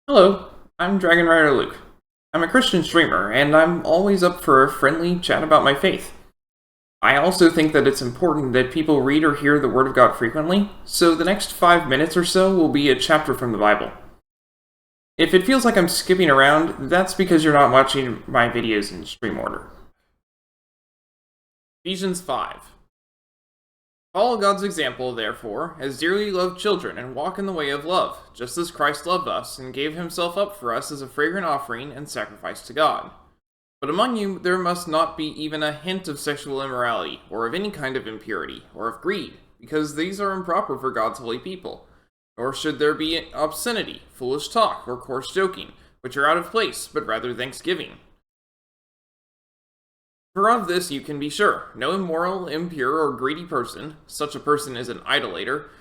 Hello, I'm Dragon Rider Luke. I'm a Christian streamer, and I'm always up for a friendly chat about my faith. I also think that it's important that people read or hear the Word of God frequently, so the next 5 minutes or so will be a chapter from the Bible. If it feels like I'm skipping around, that's because you're not watching my videos in stream order. Ephesians 5. Follow God's example, therefore, as dearly loved children, and walk in the way of love, just as Christ loved us, and gave himself up for us as a fragrant offering and sacrifice to God. But among you there must not be even a hint of sexual immorality, or of any kind of impurity, or of greed, because these are improper for God's holy people. Nor should there be obscenity, foolish talk, or coarse joking, which are out of place, but rather thanksgiving. For of this you can be sure, no immoral, impure, or greedy person, such a person is an idolater,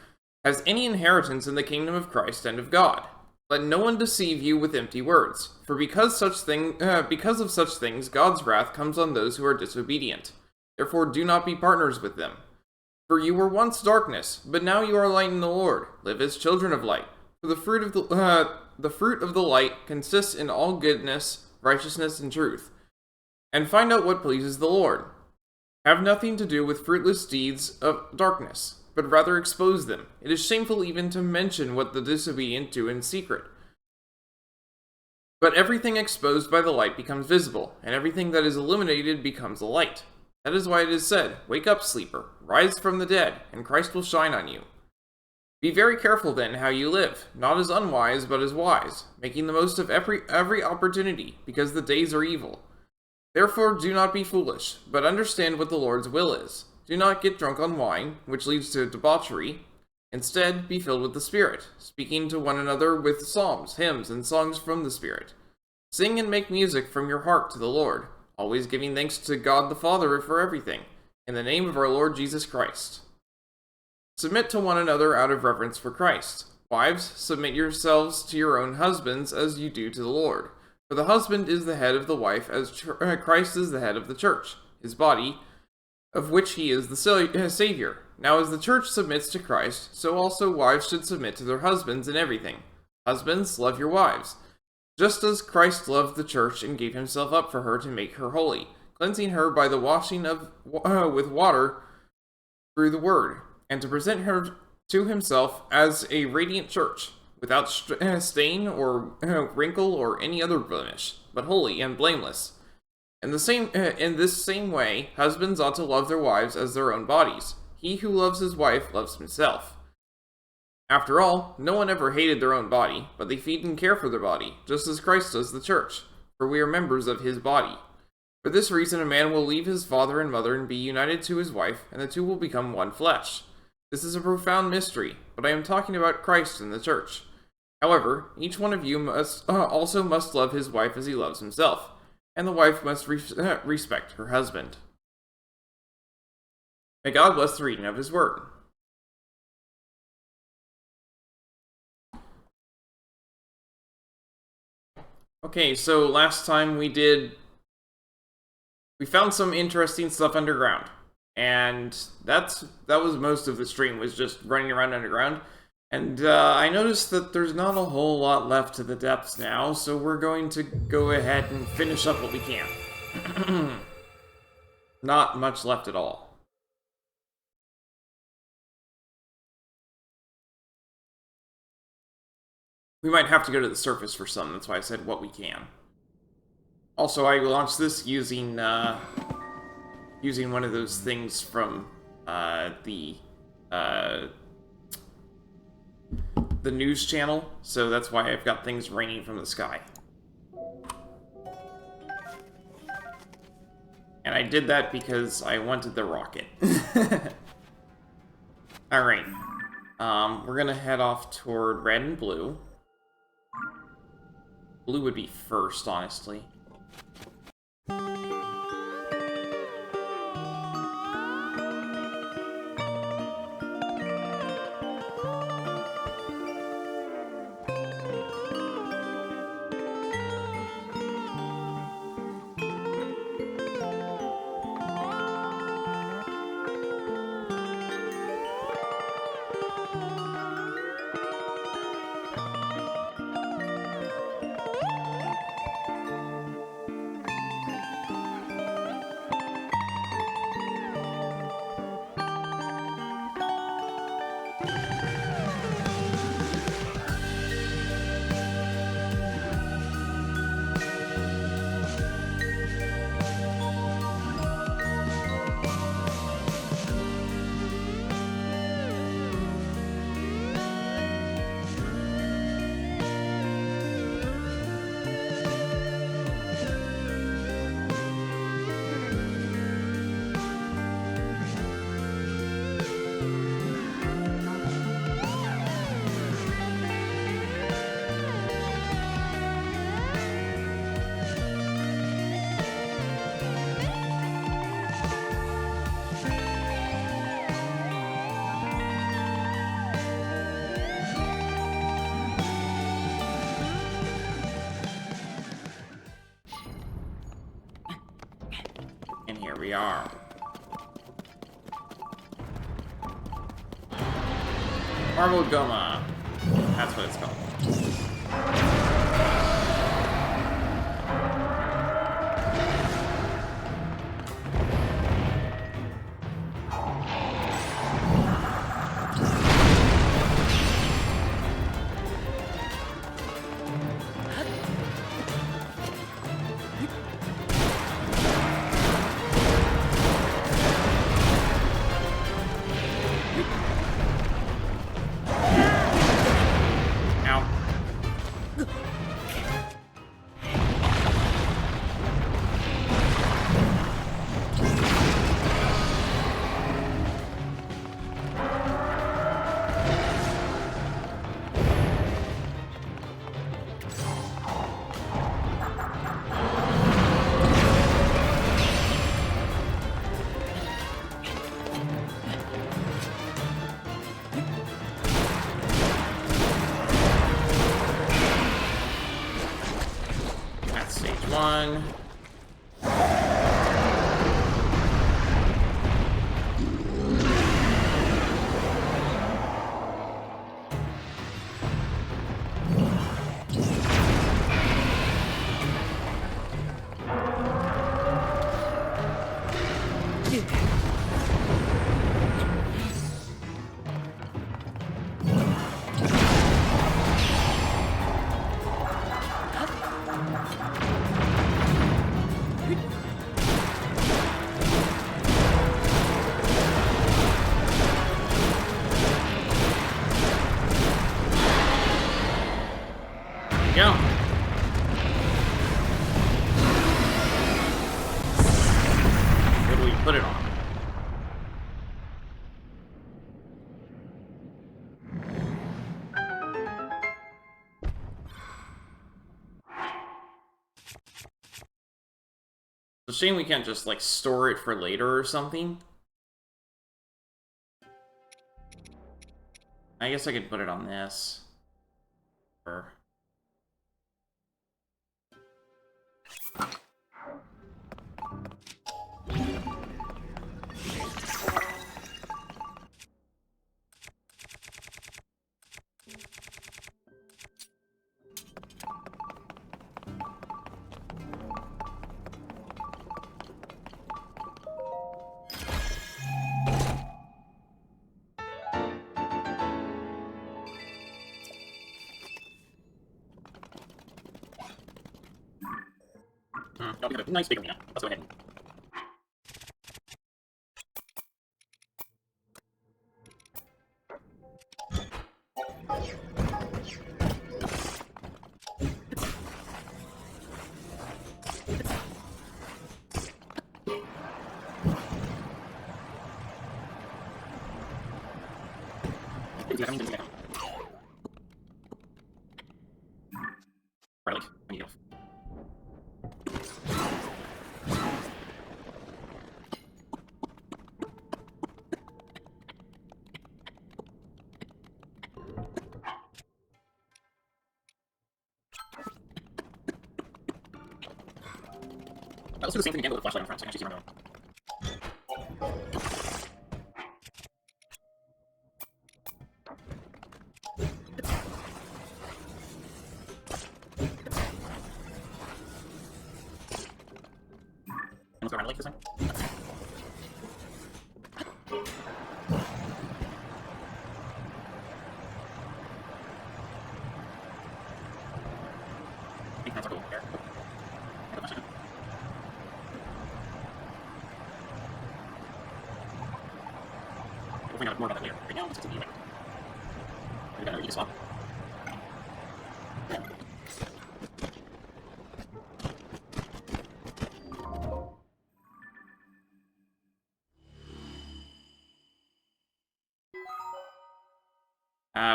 has any inheritance in the kingdom of Christ and of God. Let no one deceive you with empty words, for because of such things God's wrath comes on those who are disobedient. Therefore do not be partners with them. For you were once darkness, but now you are light in the Lord. Live as children of light. For the fruit of the light consists in all goodness, righteousness, and truth. And find out what pleases the Lord. Have nothing to do with fruitless deeds of darkness, but rather expose them. It is shameful even to mention what the disobedient do in secret. But everything exposed by the light becomes visible, and everything that is illuminated becomes a light. That is why it is said, "Wake up, sleeper, rise from the dead, and Christ will shine on you." Be very careful then how you live, not as unwise but as wise, making the most of every opportunity, because the days are evil. Therefore do not be foolish, but understand what the Lord's will is. Do not get drunk on wine, which leads to debauchery. Instead, be filled with the Spirit, speaking to one another with psalms, hymns, and songs from the Spirit. Sing and make music from your heart to the Lord, always giving thanks to God the Father for everything, in the name of our Lord Jesus Christ. Submit to one another out of reverence for Christ. Wives, submit yourselves to your own husbands as you do to the Lord. For the husband is the head of the wife, as Christ is the head of the church, his body, of which he is the Savior. Now as the church submits to Christ, so also wives should submit to their husbands in everything. Husbands, love your wives, just as Christ loved the church and gave himself up for her to make her holy, cleansing her by the washing with water through the word, and to present her to himself as a radiant church, without stain or wrinkle or any other blemish, but holy and blameless. In this same way, husbands ought to love their wives as their own bodies. He who loves his wife loves himself. After all, no one ever hated their own body, but they feed and care for their body, just as Christ does the church, for we are members of his body. For this reason, a man will leave his father and mother and be united to his wife, and the two will become one flesh. This is a profound mystery, but I am talking about Christ and the church. However, each one of you must love his wife as he loves himself, and the wife must respect her husband. May God bless the reading of his word. Okay, so last time we found some interesting stuff underground, and that was most of the stream, was just running around underground. And I noticed that there's not a whole lot left to the depths now, so we're going to go ahead and finish up what we can. Not much left at all. We might have to go to the surface for some, that's why I said what we can. Also, I launched this using one of those things from the news channel, so that's why I've got things raining from the sky. And I did that because I wanted the rocket. Alright. We're gonna head off toward red and blue. Blue would be first, honestly. And here we are. Marble Goma. That's what it's called. One. Go. What do we put it on? It's a shame we can't just, like, store it for later or something. I guess I could put it on this. Or... we have a nice big arena. Let's go ahead and... Let's do the same thing again with the flashlight in front, so I can actually see where I'm going. And let's go around the lake this time. I think that's our goal there. We'll find out more about that later. Right now, it's just a lake. We got our eat spot.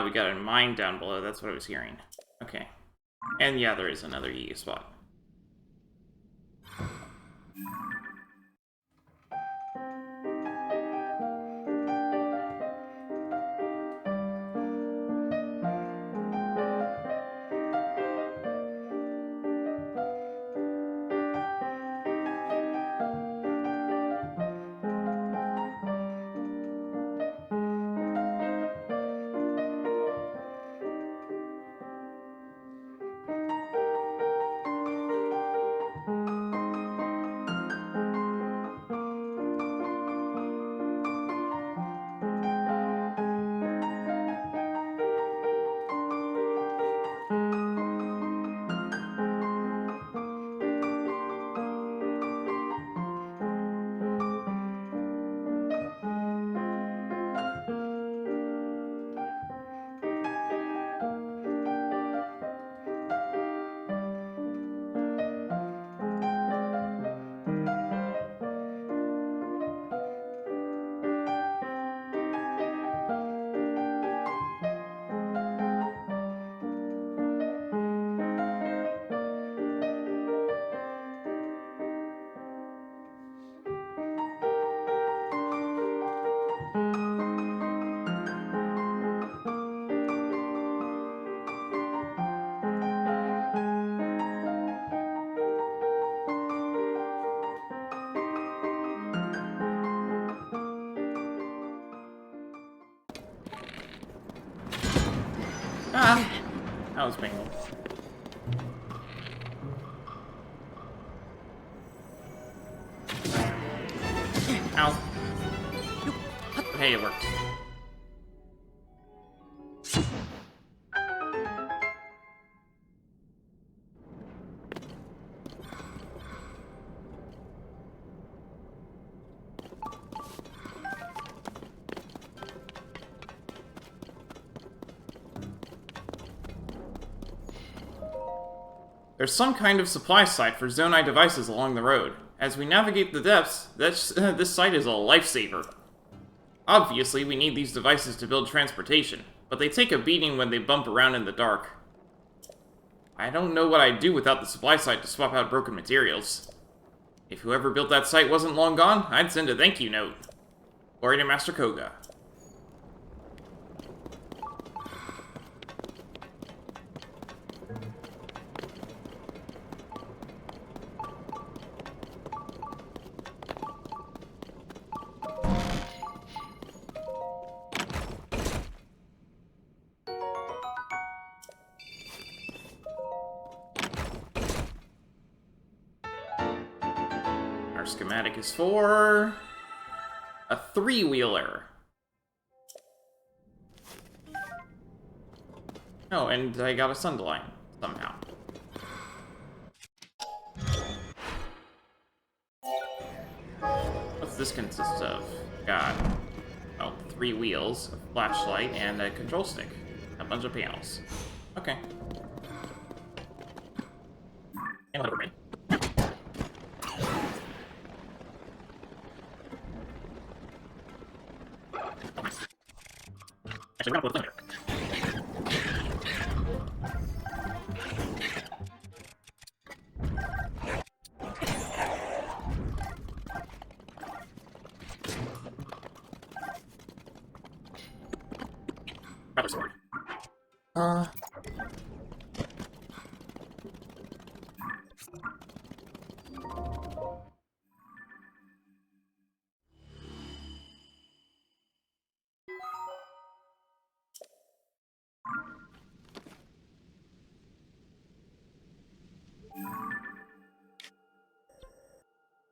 We got a mine down below, that's what I was hearing. Okay. And yeah, there is another EU spot. That was painful. Ow. Hey, it worked. There's some kind of supply site for Zonai devices along the road. As we navigate the depths, this site is a lifesaver. Obviously, we need these devices to build transportation, but they take a beating when they bump around in the dark. I don't know what I'd do without the supply site to swap out broken materials. If whoever built that site wasn't long gone, I'd send a thank you note. Glory to Master Koga. Our schematic is for a three-wheeler. Oh, and I got a Sunderline somehow. What's this consist of? Got, oh, 3 wheels, a flashlight, and a control stick. A bunch of panels. Okay. And a little bit. Actually, we're gonna put it later. Rather sword.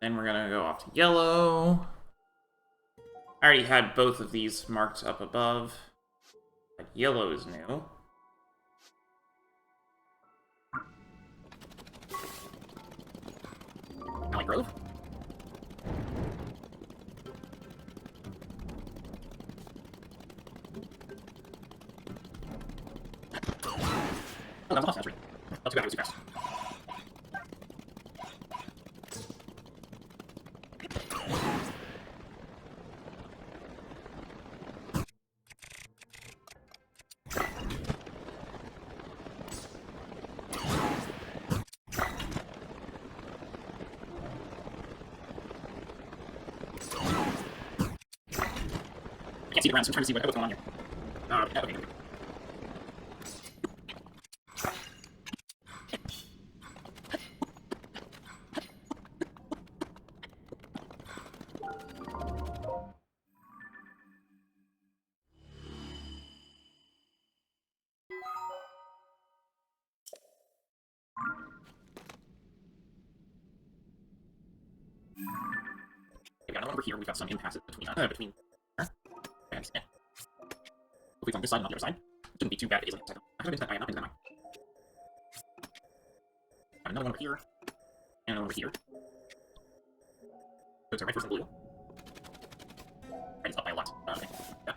Then we're gonna go off to yellow. I already had both of these marked up above. But yellow is new. Valley Grove? Oh, that was awesome. That's too bad it was too fast. I can't see the ground, so I'm trying to see what's going on here. Okay. We got another one over here. We've got some impasses between her and yeah. If it's on this side and on the other side, it shouldn't be too bad if it isn't. I haven't been to that mine. I'm not been to that mine. Got another one over here. And another one over here. Those are red, first, and blue. Red is up by a lot. Okay. Yeah.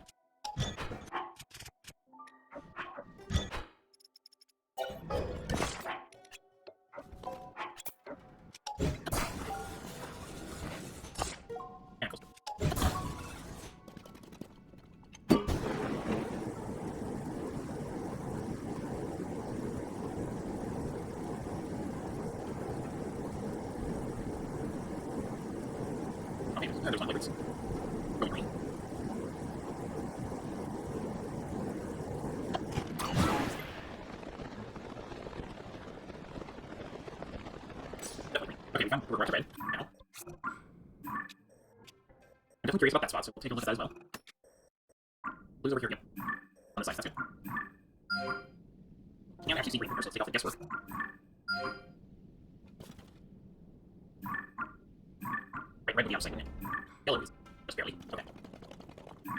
And it goes through. Okay, there's one Lightroots. Going green. Okay, we're right to red now. I'm definitely curious about that spot, so we'll take a look at that as well. Blue's over here again. On this side, that's good. And actually take off the guesswork. Right with the outside unit. Yellow is just barely. Okay.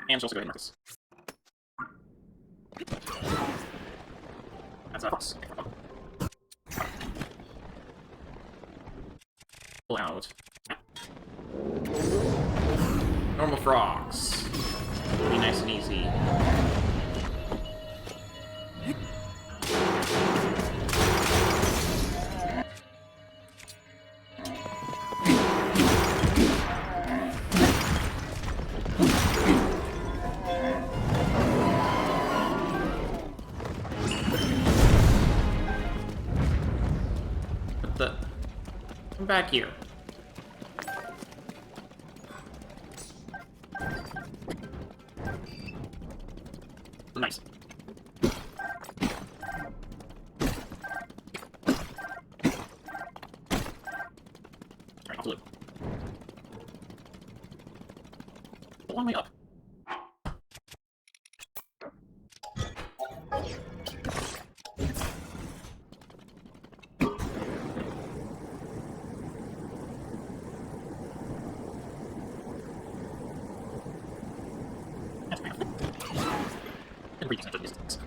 And she'll also go ahead and mark this. That's a cross. Okay, pull out. Normal frogs. Be nice and easy. Come back here. Nice. Alright, off the loop. A long way up. And breathe into the distance.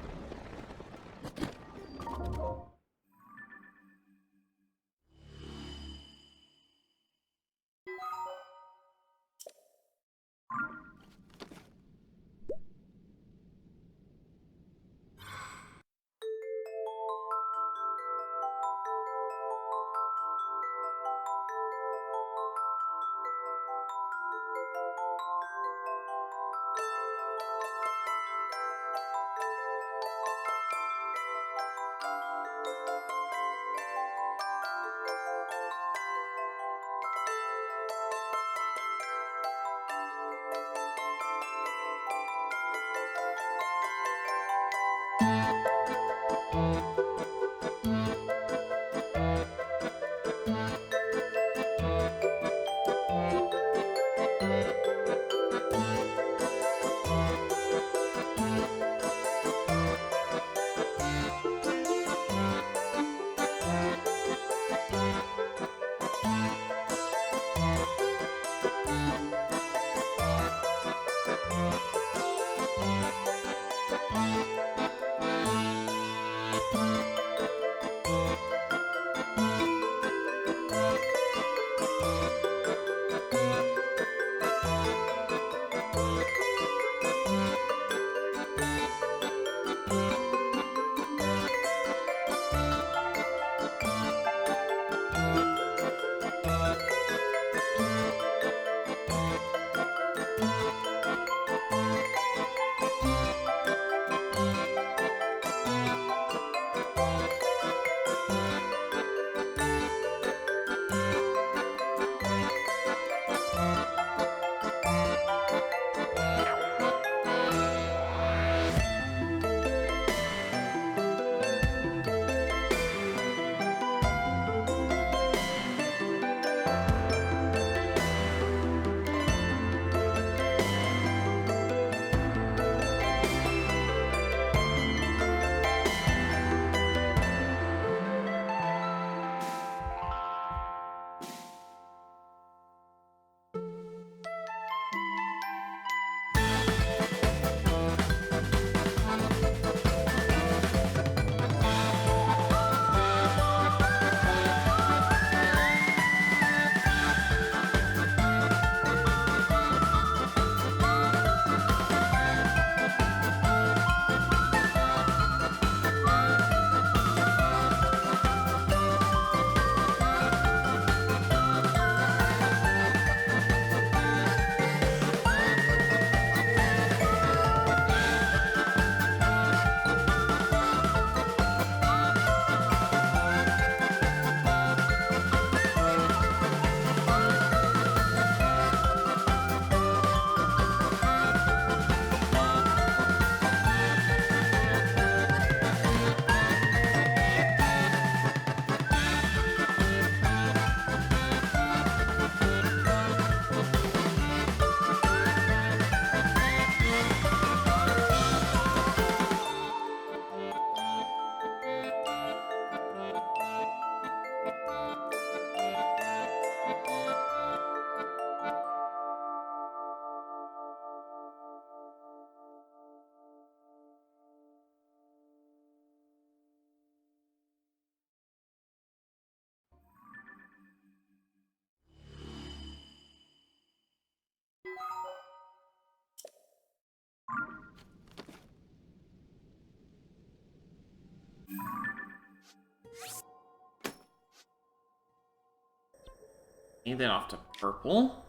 And then off to purple.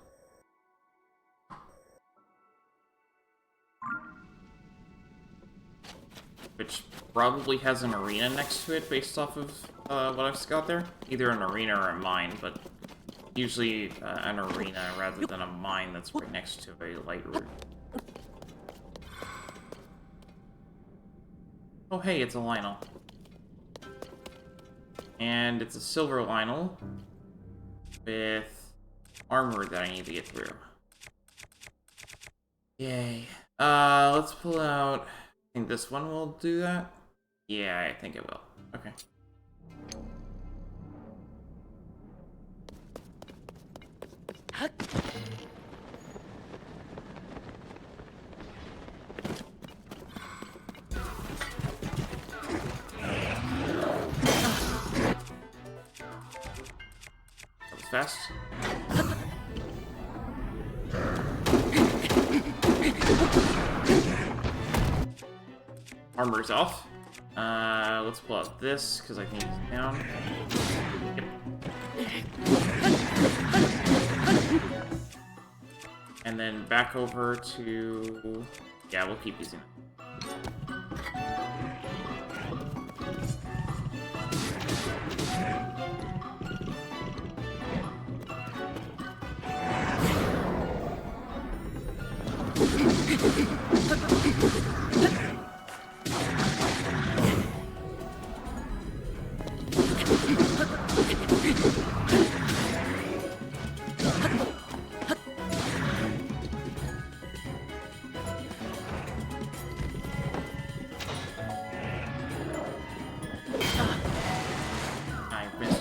Which probably has an arena next to it based off of what I've got there. Either an arena or a mine, but usually an arena rather than a mine that's right next to a Lightroot. Oh hey, it's a Lionel. And it's a silver Lionel with armor that I need to get through. Yay. Let's pull out... I think this one will do that? Yeah, I think it will. Okay. That was fast. Armor's off. Let's pull out this, because I think he's down. Yep. And then back over to... Yeah, we'll keep using it.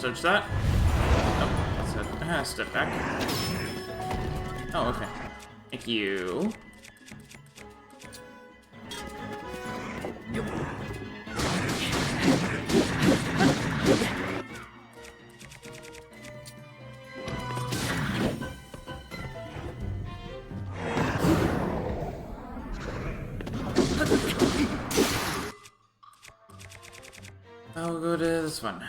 Dodge that. Oh, step back. Oh, okay. Thank you. I'll go to this one.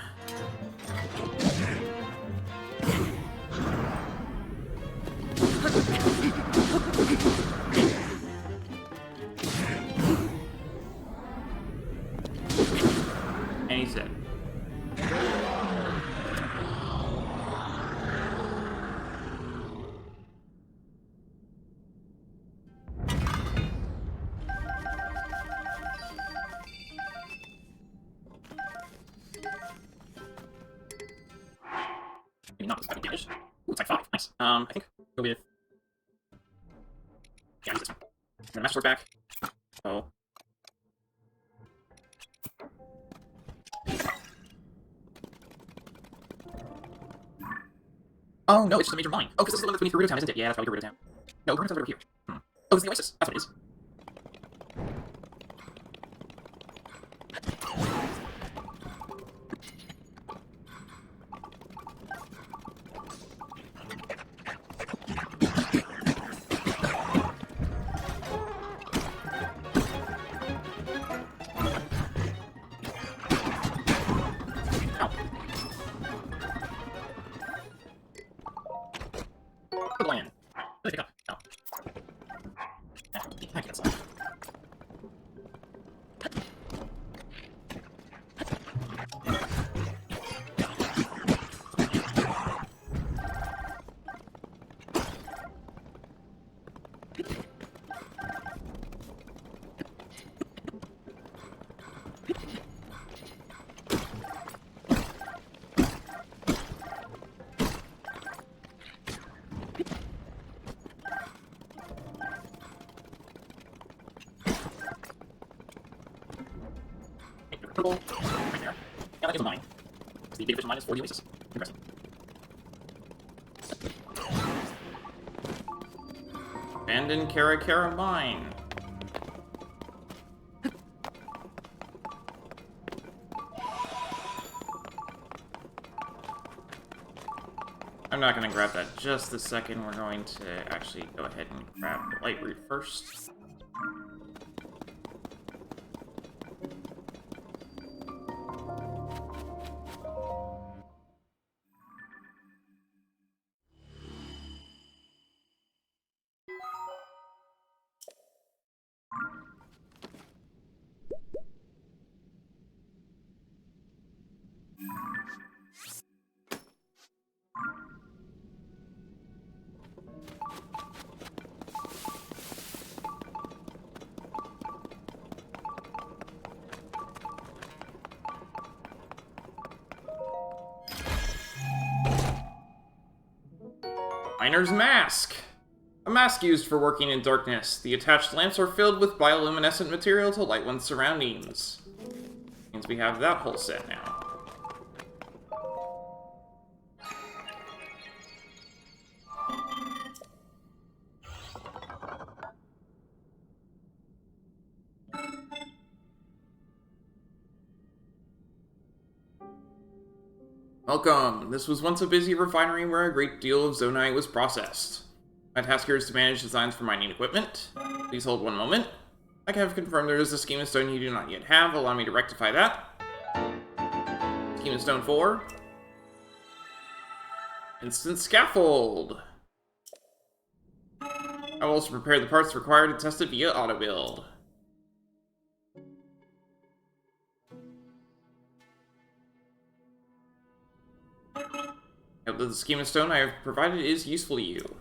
And he's dead. Maybe not this damage. Ooh, it's like 5. Nice. I think go with... Yeah, use this one. I'm gonna master sword back. Oh. Oh no, it's just a major mine. Oh, because this is the one that's beneath Gerudo Town, isn't it? Yeah, that's probably Gerudo Town. No, Gerudo Town's over here. Oh, it's the Oasis. That's what it is. Land. Let's pick up. Oh. I can't get inside. Purple, right there. Yeah, that gives a mine. The big fish mine is for the Oasis. Interesting. Abandoned Kara mine. I'm not going to grab that just a second. We're going to actually go ahead and grab the Lightroot first. Miner's Mask! A mask used for working in darkness. The attached lamps are filled with bioluminescent material to light one's surroundings. Means we have that whole set now. Welcome! This was once a busy refinery where a great deal of zonai was processed. My task here is to manage designs for mining equipment. Please hold one moment. I have confirmed there is a schema stone you do not yet have. Allow me to rectify that. Schema stone 4. Instant scaffold. I will also prepare the parts required to test it via auto build. I hope that the schema stone I have provided is useful to you.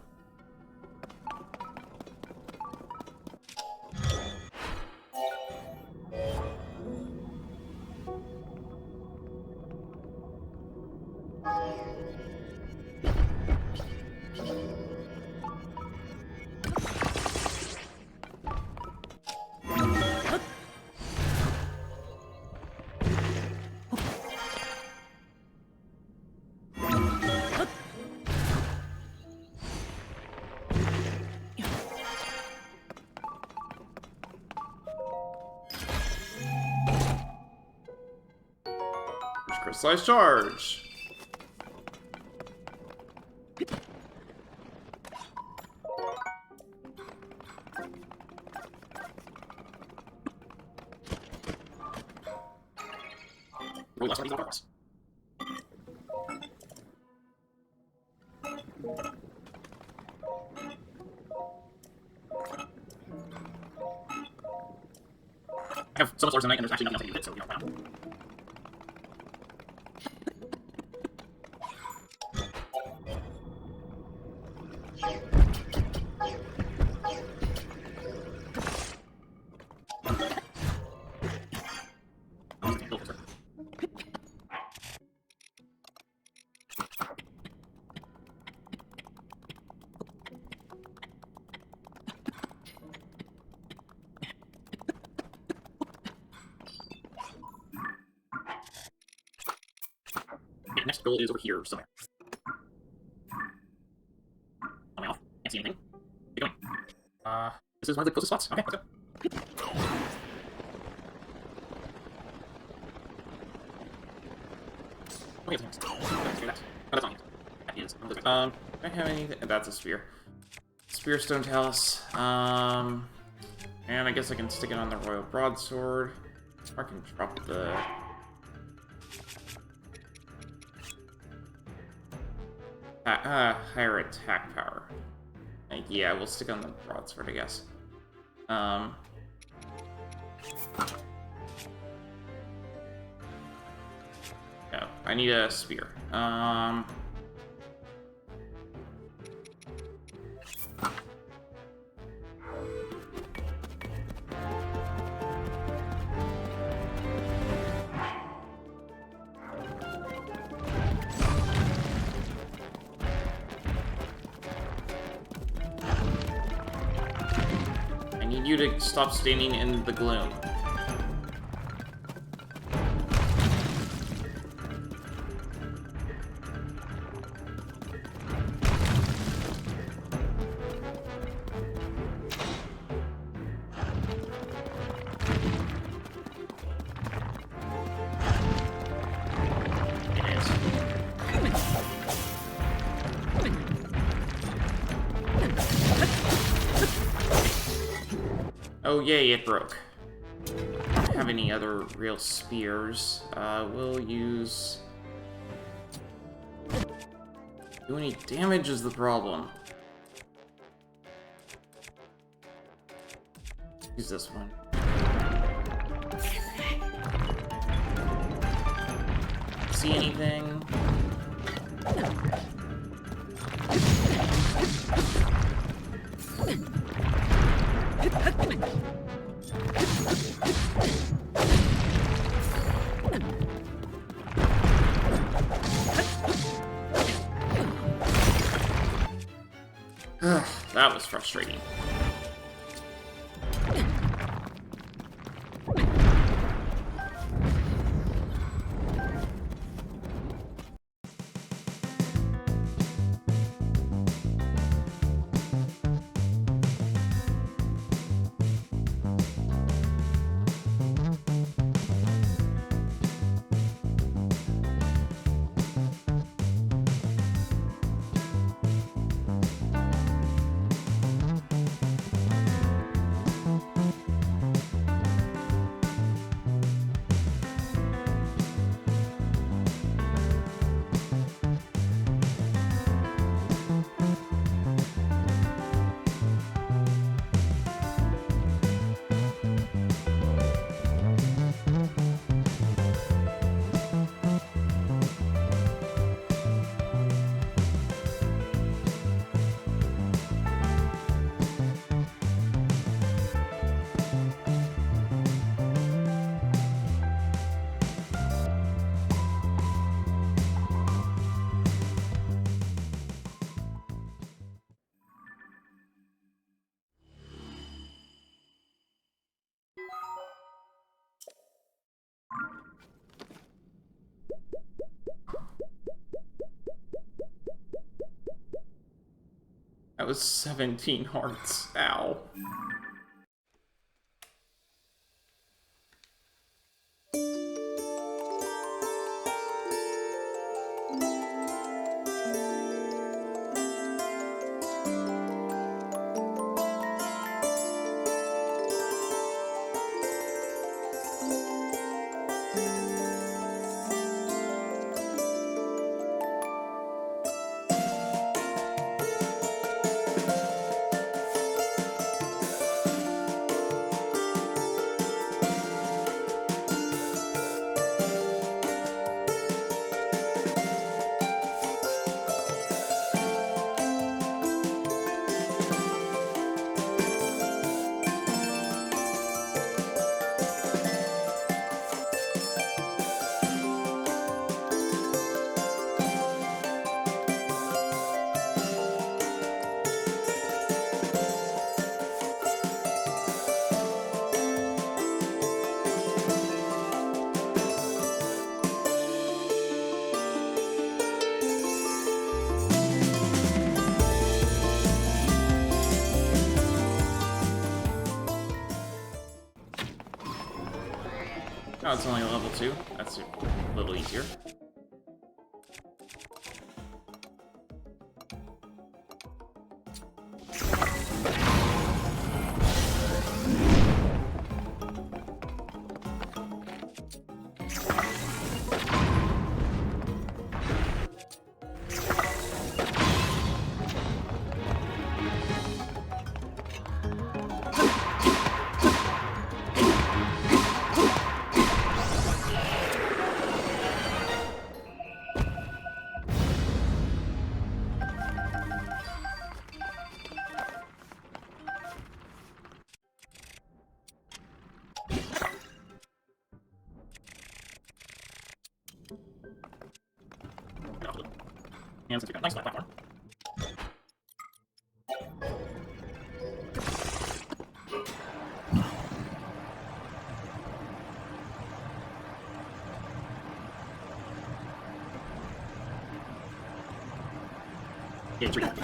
Crystallized charge. I have so much stores tonight, and there's actually nothing else I can do with it, so you don't know. Next goal is over here somewhere. On my off. Can't see anything. Keep going. This is one of the closest spots. Okay, let's go. Okay, let's do that. Oh, that's not yet. That is. Do I have anything? That's a spear. Spear stone talus. And I guess I can stick it on the royal broadsword. Or I can drop the... higher attack power. Yeah, we'll stick on the broadsword, I guess. No, I need a spear. You to stop standing in the gloom. Oh yay, it broke. Don't have any other real spears. We'll use... Do any damage is the problem. Use this one. See anything? That was frustrating. That was 17 hearts. Ow. Oh, it's only level 2. That's a little easier. And since we got a nice flat platform. Yeah, it's really good.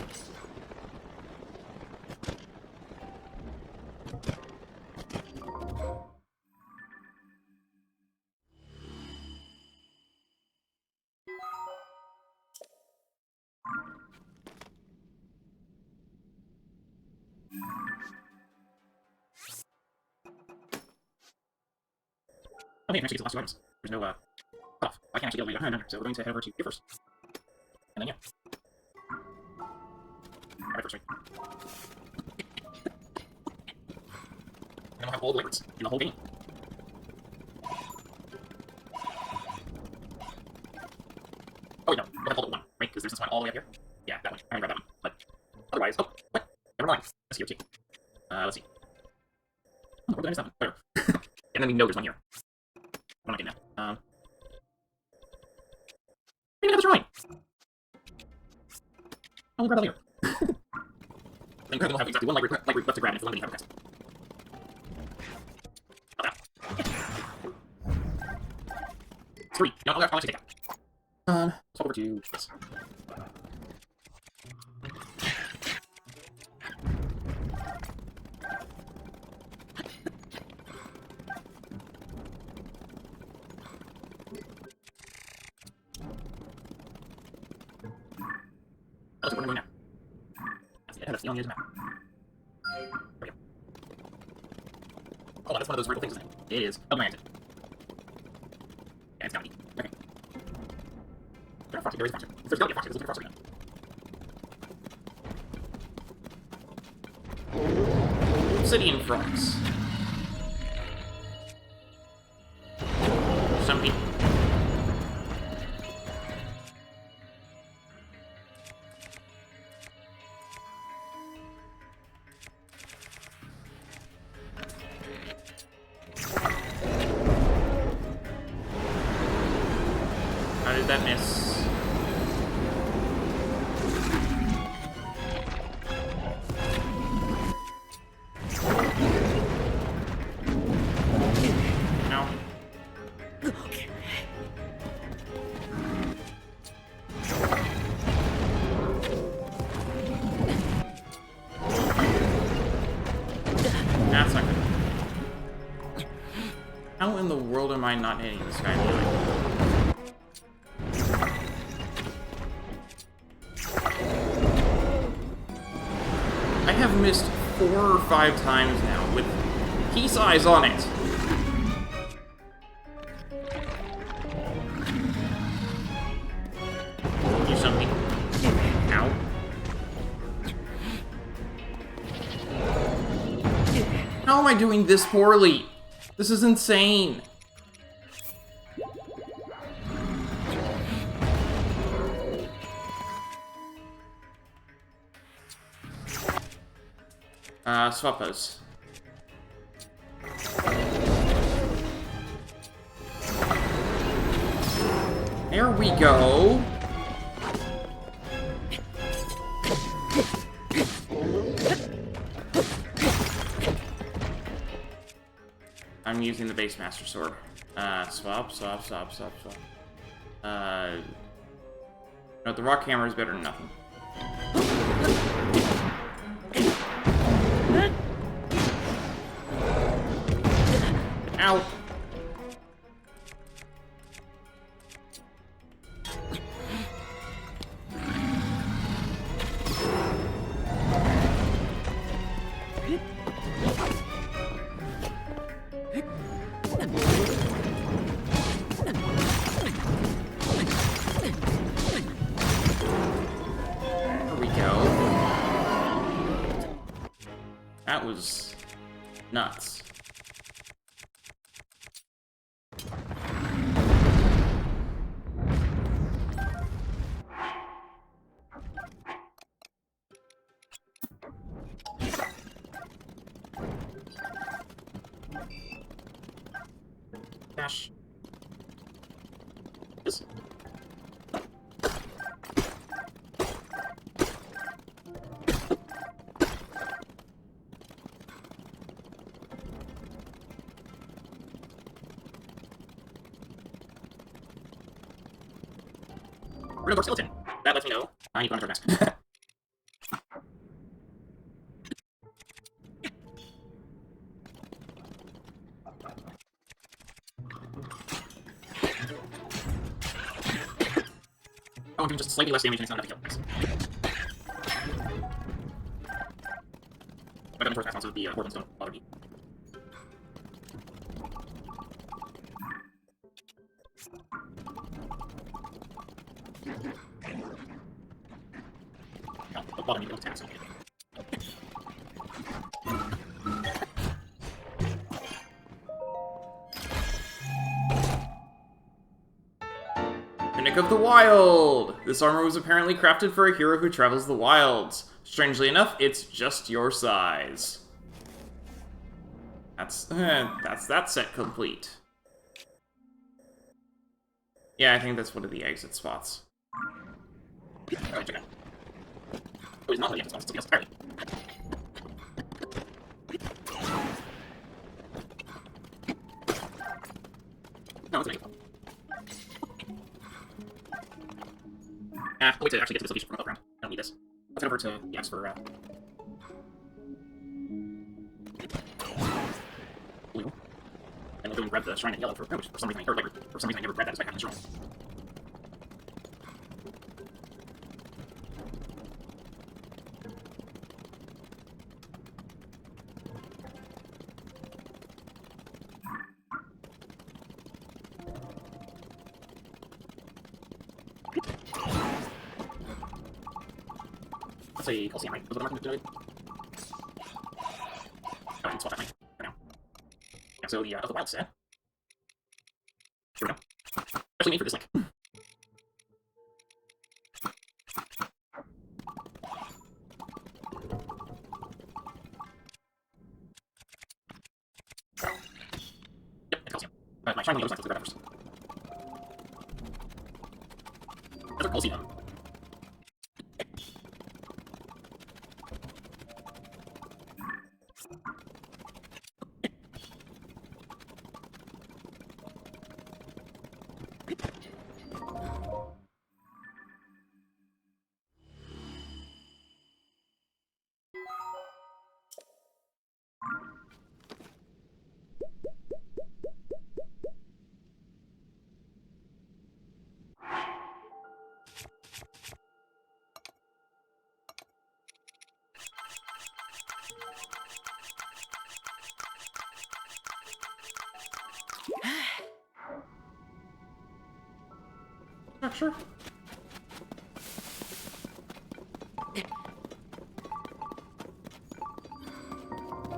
Okay, next we get the last 2 items. There's no, cutoff. I can't actually get all the way behind under, so we're going to head over to here first. And then, yeah. Alright, first, right. And then we'll have all the Lightroots in the whole game. Oh, wait, no. We'll have to hold it one, right? Because there's this one all the way up here. Yeah, that one. I'm gonna grab that one. But otherwise... Oh, what? Never mind. Let's see, let's see. Oh, where did I miss that one? Whatever. And then we know there's one here. What am I getting now? Maybe I have the drawing! I'll grab that later. Then we'll have exactly one Lightroot left to grab, and it's the one that you have Castle. Not that. 3. No, I'll actually take that. Let's hop over to this. Oh, so we're going now. That's the only map. There we go. Oh, that's one of those vertical things, isn't it? It is. Oh, my exit. Yeah, it's gotta be. Okay. There's a fox. There is a fox. There's gotta be a fox. There's a fox again. Obsidian frogs. Something. How did that miss? No. That's not good. How in the world am I not hitting this guy doing? I have missed 4 or 5 times now with peace eyes on it. Do something. Ow. How am I doing this poorly? This is insane. Swap those. There we go. I'm using the base master sword. Swap. No, the rock hammer is better than nothing. Ow. There we go. That was nuts. Dash. This. We're gonna go skeleton. That lets me know I need to run for mask. Oh, I'm doing just slightly less damage and it's not enough to kill. If I got first mask on so the organs don't bother me. No, don't bother me, don't attack, so Magic of the Wild! This armor was apparently crafted for a hero who travels the wilds. Strangely enough, it's just your size. That's that set complete. Yeah, I think that's one of the exit spots. Oh, check out. Oh, it's not the exit spot, it's something else entirely. No, it's an exit spot. I'll wait to actually get to this location from above ground. I don't need this. Let's head over to the X for, blue. And we'll go and grab the shrine in yellow for, which for some reason I never grabbed that despite having the shrine. That's a Coliseum, right? Was what I'm marking to do? Oh, I didn't swap that lane. For now. Yeah, so the, of the wild set. Here we go. Especially made for this link. Yep, it's Coliseum. My shiny yellow side, let's grab that first. That's a Coliseum. Sure.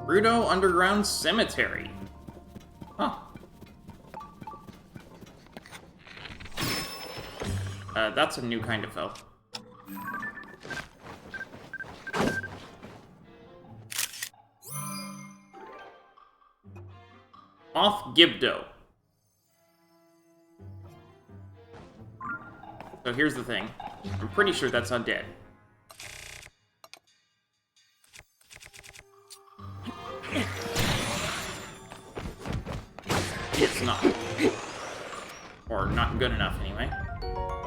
Gerudo Underground Cemetery. Huh. That's a new kind of foe. Off Gibdo. So here's the thing. I'm pretty sure that's undead. It's not. Or not good enough, anyway.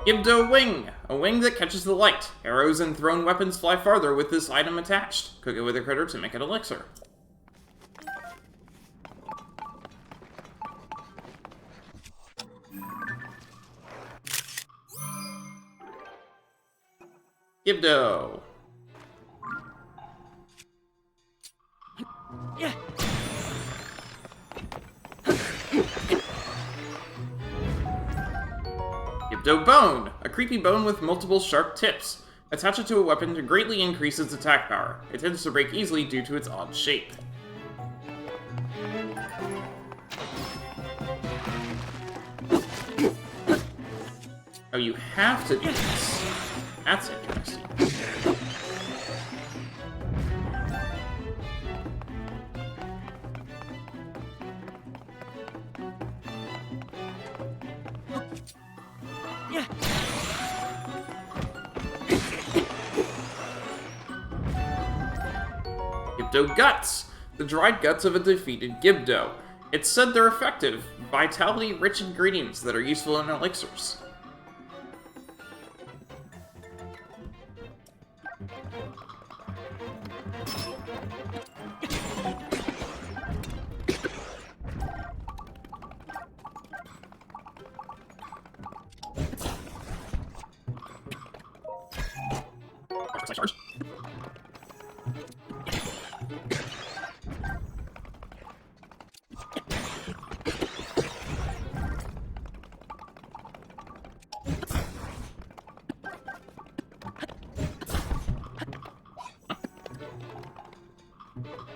Gibdo Wing! A wing that catches the light. Arrows and thrown weapons fly farther with this item attached. Cook it with a critter to make it elixir. Gibdo. Gibdo Bone, a creepy bone with multiple sharp tips. Attach it to a weapon to greatly increase its attack power. It tends to break easily due to its odd shape. Oh, you have to do this. That's interesting. Gibdo Guts! The dried guts of a defeated Gibdo. It's said they're effective, vitality-rich ingredients that are useful in elixirs. Charge.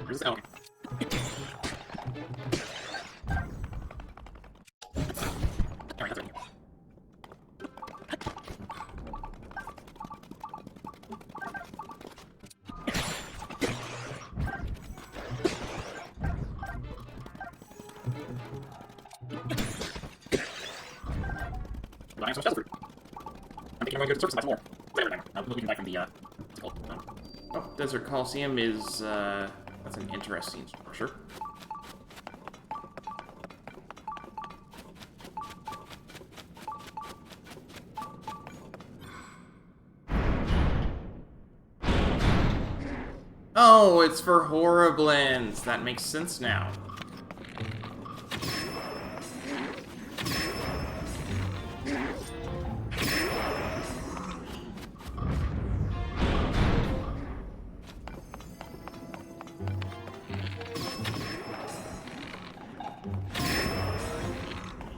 Where's this? Oh, okay. Alright, that's right. find so much fruit. I'm thinking I'm going to go to the surface and buy some more. What we can buy from the, what's it called? Oh, Desert Coliseum is, that's an interesting structure. Oh, it's for Horriblins. That makes sense now.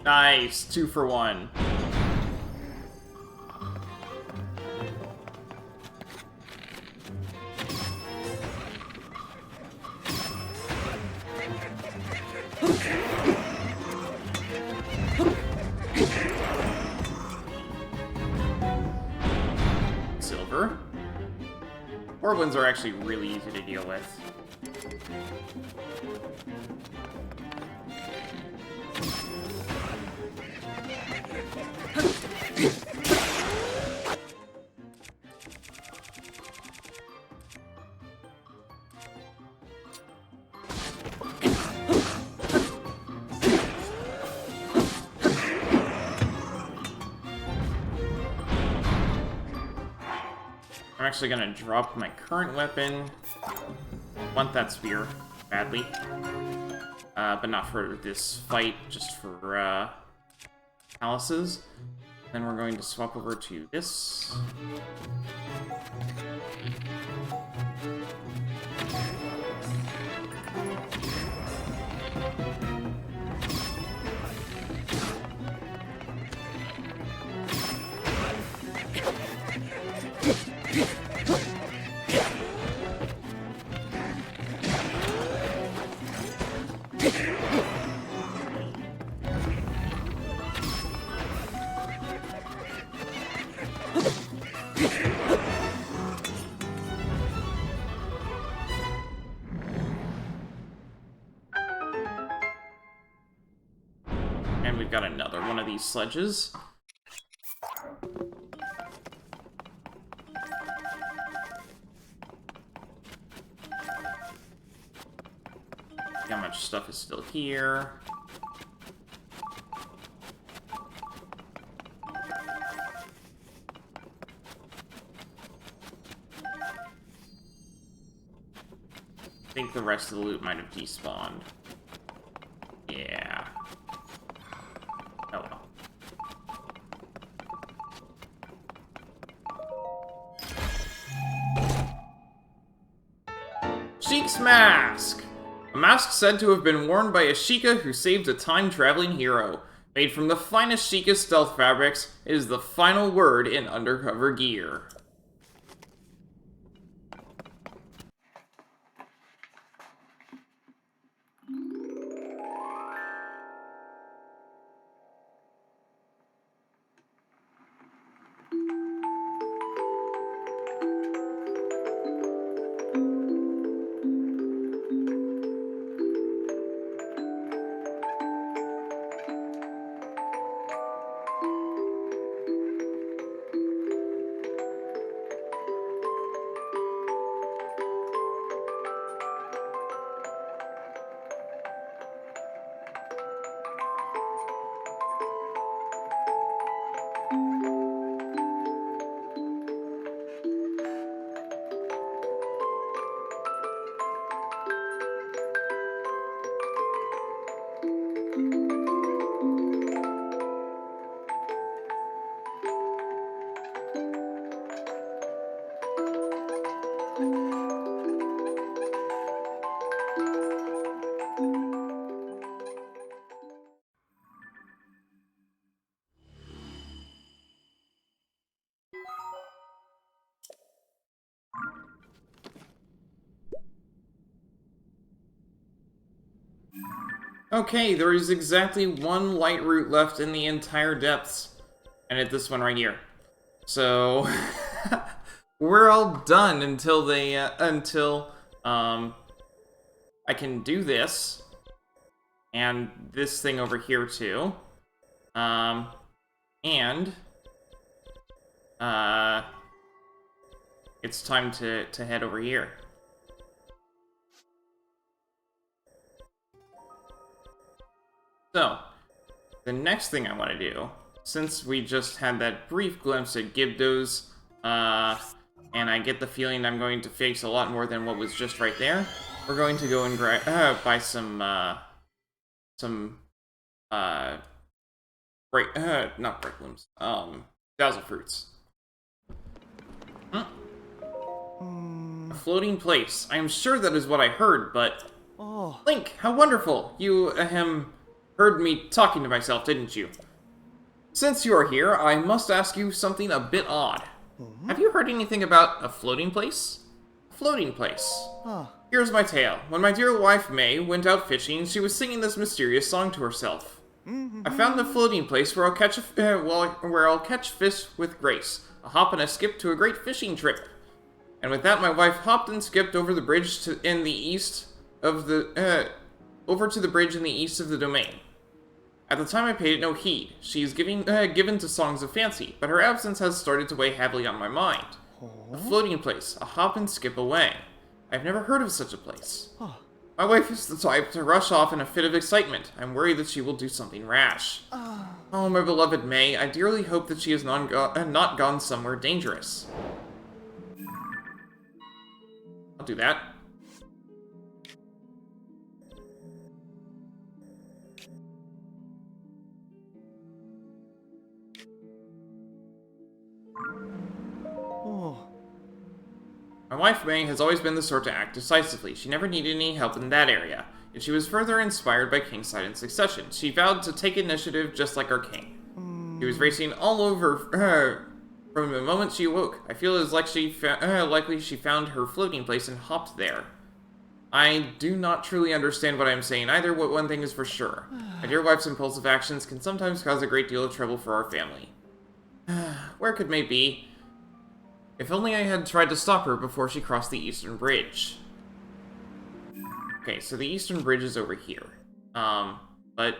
Nice, 2 for 1. Silver. Orblins are actually really easy to deal with. I'm actually gonna drop my current weapon. Want that spear badly, but not for this fight, just for palaces. Then we're going to swap over to this. And we've got another one of these sledges. How much stuff is still here? I think the rest of the loot might have despawned. Yeah. Oh well. Sheik's Mask! A mask said to have been worn by a Sheikah who saved a time-traveling hero. Made from the finest Sheikah stealth fabrics, it is the final word in undercover gear. Okay, there is exactly one Lightroot left in the entire depths. And it's this one right here. So, we're all done until they, I can do this. And this thing over here, too. And it's time to head over here. So, the next thing I want to do, since we just had that brief glimpse at Gibdo's, and I get the feeling I'm going to face a lot more than what was just right there, we're going to go and buy some, not bright blooms, dazzle fruits. A floating place. I am sure that is what I heard, but... Oh. Link, how wonderful! You, heard me talking to myself, didn't you? Since you are here, I must ask you something a bit odd. Have you heard anything about a floating place? A floating place. Here's my tale. When my dear wife May went out fishing, she was singing this mysterious song to herself. I found a floating place where I'll catch fish with grace. A hop and a skip to a great fishing trip. And with that, my wife hopped and skipped over the bridge in the east of the over to the bridge in the east of the domain. At the time, I paid it no heed. She is given to songs of fancy, but her absence has started to weigh heavily on my mind. A floating place, a hop and skip away. I've never heard of such a place. My wife is the type to rush off in a fit of excitement. I'm worried that she will do something rash. Oh, my beloved May, I dearly hope that she has not gone somewhere dangerous. I'll do that. My wife, May, has always been the sort to act decisively. She never needed any help in that area. If she was further inspired by Kingside in succession, she vowed to take initiative just like our king. She was racing all over her from the moment she awoke. I feel as like likely she found her floating place and hopped there. I do not truly understand what I am saying either, but one thing is for sure. My dear wife's impulsive actions can sometimes cause a great deal of trouble for our family. Where could May be? If only I had tried to stop her before she crossed the Eastern Bridge. Okay, so the Eastern Bridge is over here. But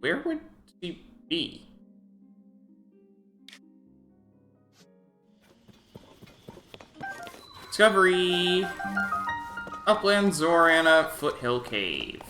where would she be? Discovery! Upland Zorana Foothill Cave.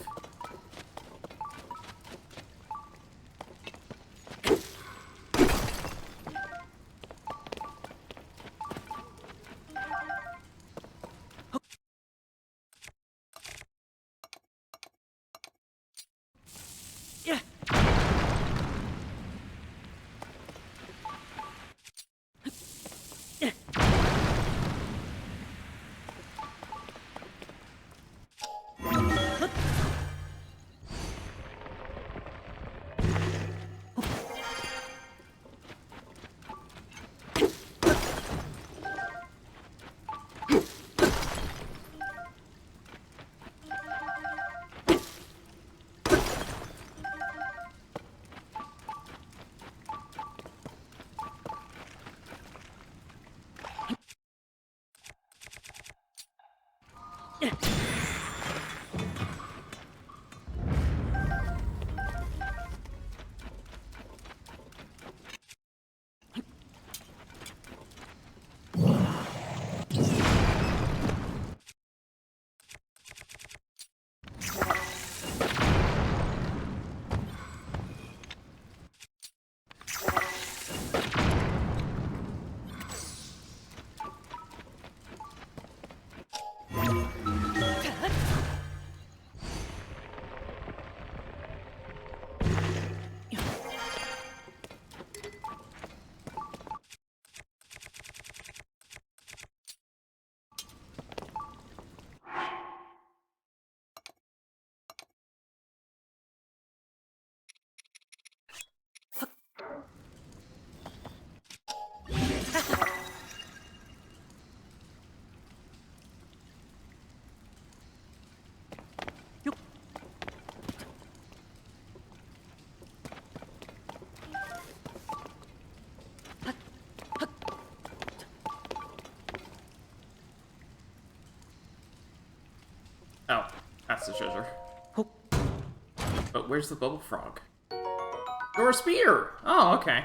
Oh, that's the treasure. But where's the bubble frog? Your spear! Oh, okay.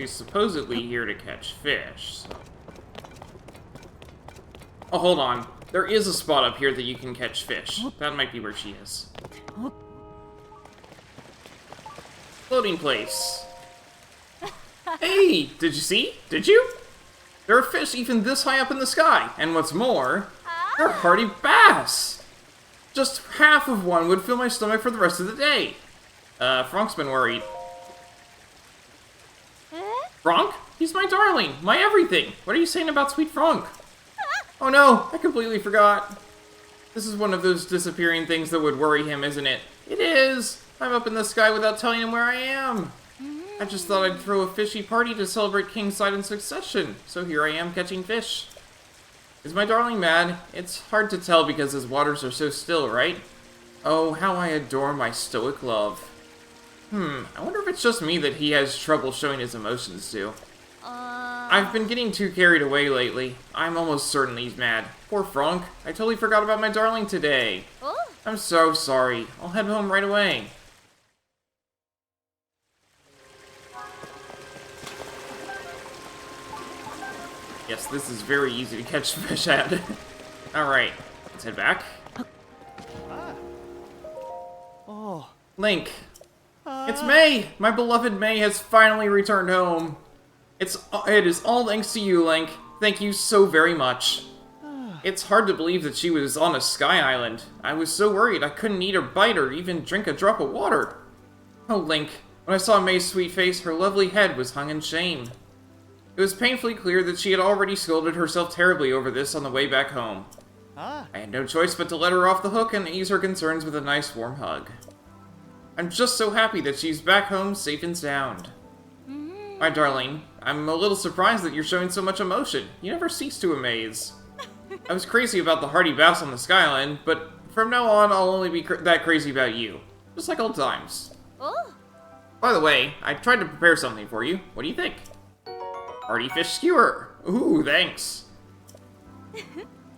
She's supposedly here to catch fish, so... Oh, hold on. There is a spot up here that you can catch fish. That might be where she is. Floating place. Hey, did you see? Did you? There are fish even this high up in the sky. And what's more, they're hardy bass. Just half of one would fill my stomach for the rest of the day. Frank's been worried. Frank? He's my darling, my everything. What are you saying about sweet Frank? Oh no, I completely forgot. This is one of those disappearing things that would worry him, isn't it? It is! I'm up in the sky without telling him where I am. I just thought I'd throw a fishy party to celebrate Kingside in succession, so here I am catching fish. Is my darling mad? It's hard to tell because his waters are so still, right? Oh, how I adore my stoic love. I wonder if it's just me that he has trouble showing his emotions to. I've been getting too carried away lately. I'm almost certain he's mad. Poor Frank. I totally forgot about my darling today. I'm so sorry. I'll head home right away. Yes, this is very easy to catch fish at. Alright, let's head back. Link. It's May! My beloved May has finally returned home. It is all thanks to you, Link. Thank you so very much. It's hard to believe that she was on a sky island. I was so worried I couldn't eat or bite or even drink a drop of water. Oh, Link. When I saw May's sweet face, her lovely head was hung in shame. It was painfully clear that she had already scolded herself terribly over this on the way back home. I had no choice but to let her off the hook and ease her concerns with a nice warm hug. I'm just so happy that she's back home safe and sound. My darling, I'm a little surprised that you're showing so much emotion. You never cease to amaze. I was crazy about the hardy bass on the Skyline, but from now on I'll only be that crazy about you. Just like old times. By the way, I tried to prepare something for you. What do you think? Hardy fish skewer. Ooh, thanks.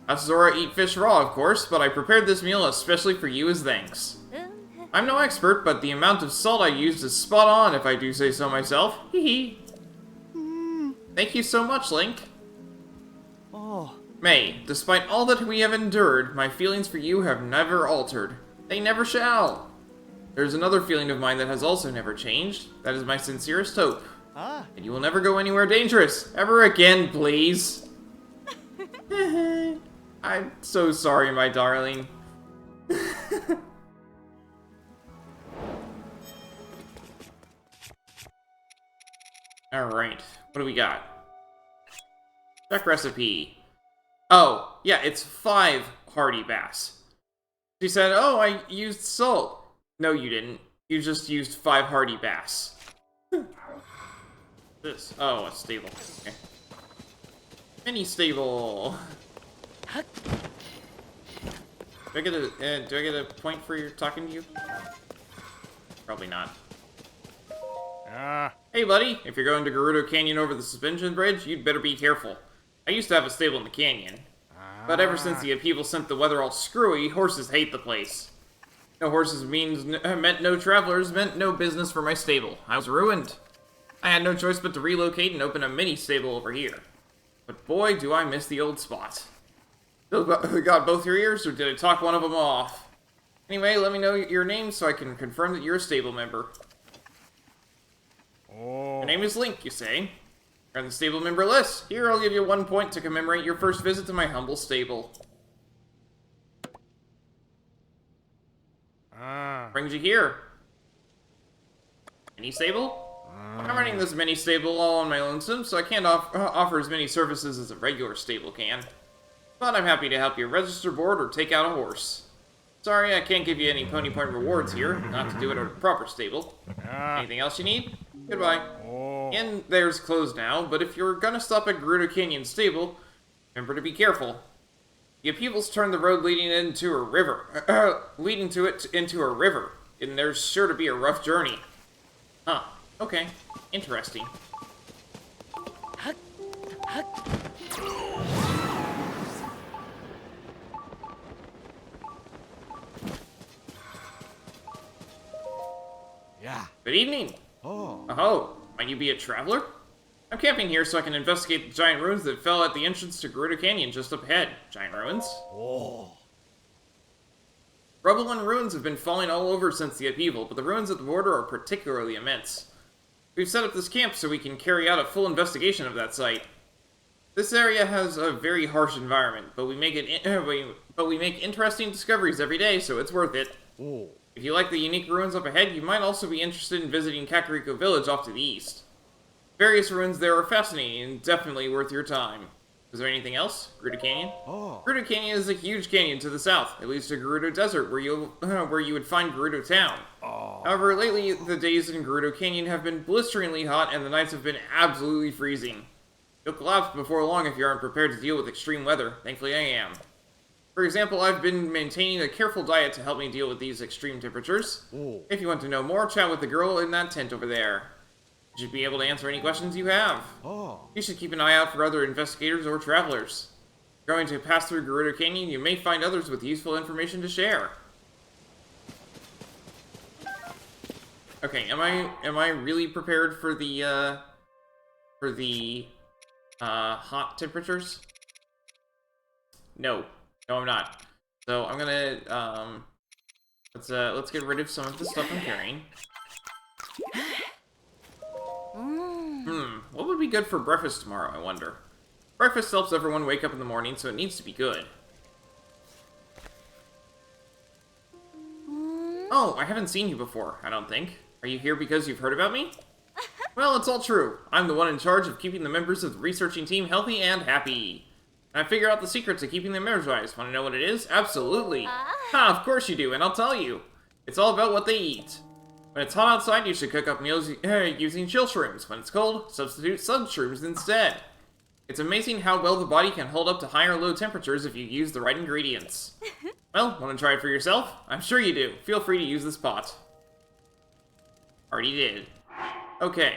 Us Zora eat fish raw, of course, but I prepared this meal especially for you as thanks. I'm no expert, but the amount of salt I used is spot on, if I do say so myself. Hee hee. Thank you so much, Link. May, despite all that we have endured, my feelings for you have never altered. They never shall. There's another feeling of mine that has also never changed. That is my sincerest hope. And you will never go anywhere dangerous. Ever again, please. I'm so sorry, my darling. Alright, what do we got? Check recipe. Oh, yeah, it's 5 hardy bass. She said, oh, I used salt. No, you didn't. You just used 5 hardy bass. This. Oh, a stable. Okay. Mini stable. Do I get a point for your talking to you? Probably not. Hey, buddy. If you're going to Gerudo Canyon over the suspension bridge, you'd better be careful. I used to have a stable in the canyon. But ever since the upheaval sent the weather all screwy, horses hate the place. No horses meant no travelers, meant no business for my stable. I was ruined. I had no choice but to relocate and open a mini stable over here. But boy, do I miss the old spot. Still got both your ears, or did I talk one of them off? Anyway, let me know your name so I can confirm that you're a stable member. Your name is Link, you say? You're on the stable member list. Here, I'll give you 1 point to commemorate your first visit to my humble stable. Brings you here. Mini stable? I'm running this mini stable all on my lonesome, so I can't offer as many services as a regular stable can. But I'm happy to help you register board or take out a horse. Sorry, I can't give you any pony point rewards here, not to do it at a proper stable. Anything else you need? Goodbye. And there's closed now, but if you're gonna stop at Gerudo Canyon Stable, remember to be careful. The upheavals turned the road leading into a river, into a river, and there's sure to be a rough journey. Huh. Okay. Interesting. Yeah. Good evening. Oh. Might you be a traveler? I'm camping here so I can investigate the giant ruins that fell at the entrance to Gerudo Canyon just up ahead. Giant ruins? Oh. Rubble and ruins have been falling all over since the upheaval, but the ruins at the border are particularly immense. We've set up this camp so we can carry out a full investigation of that site. This area has a very harsh environment, but we make interesting discoveries every day, so it's worth it. Oh. If you like the unique ruins up ahead, you might also be interested in visiting Kakariko Village off to the east. Various ruins there are fascinating and definitely worth your time. Is there anything else? Gerudo Canyon? Oh. Gerudo Canyon is a huge canyon to the south. It leads to Gerudo Desert, where you would find Gerudo Town. Oh. However, lately the days in Gerudo Canyon have been blisteringly hot, and the nights have been absolutely freezing. You'll collapse before long if you aren't prepared to deal with extreme weather. Thankfully, I am. For example, I've been maintaining a careful diet to help me deal with these extreme temperatures. Oh. If you want to know more, chat with the girl in that tent over there. You should be able to answer any questions you have. Oh. You should keep an eye out for other investigators or travelers. If you're going to pass through Gerudo Canyon, you may find others with useful information to share. Okay, am I really prepared for the hot temperatures? No, I'm not. So I'm gonna let's get rid of some of the stuff I'm carrying. What would be good for breakfast tomorrow, I wonder? Breakfast helps everyone wake up in the morning, so it needs to be good. Oh, I haven't seen you before, I don't think. Are you here because you've heard about me? Well, it's all true. I'm the one in charge of keeping the members of the researching team healthy and happy. And I figure out the secret to keeping them energized. Want to know what it is? Absolutely. Of course you do, and I'll tell you. It's all about what they eat. When it's hot outside, you should cook up meals using chill shrooms. When it's cold, substitute sub shrooms instead. It's amazing how well the body can hold up to high or low temperatures if you use the right ingredients. Well, want to try it for yourself? I'm sure you do. Feel free to use this pot. Already did. Okay.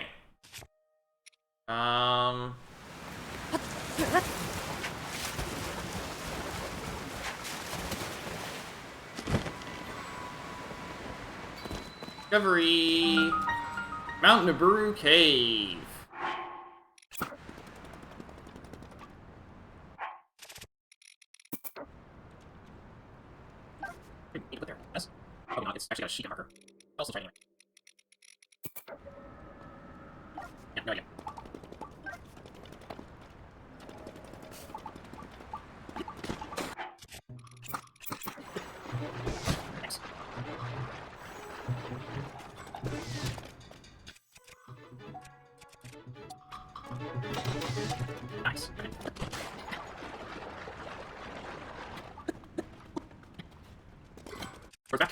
Discovery! Mount Naburu Cave. Put there. Yes. Oh no, it's actually got a sheet marker. I'll still try anyway. Yeah, no idea. Thanks. Nice. Okay. We're back.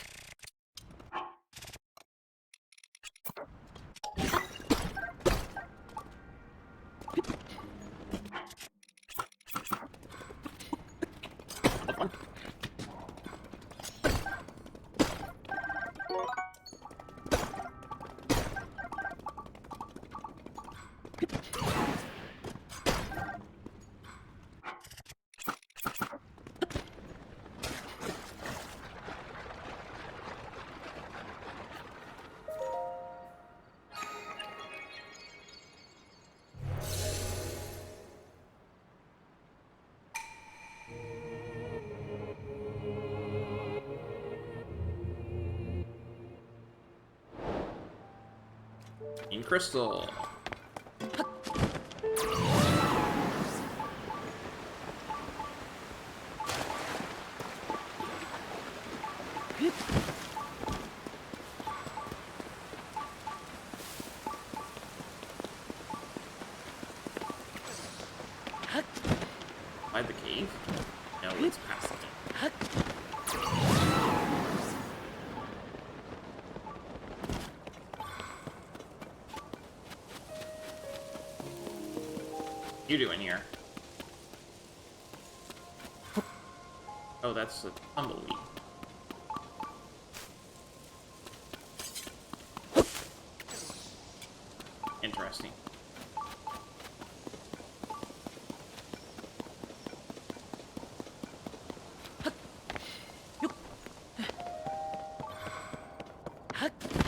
In crystal. By the cave? No, it's past it. You doing here? Oh, that's a tumbleweed. Interesting.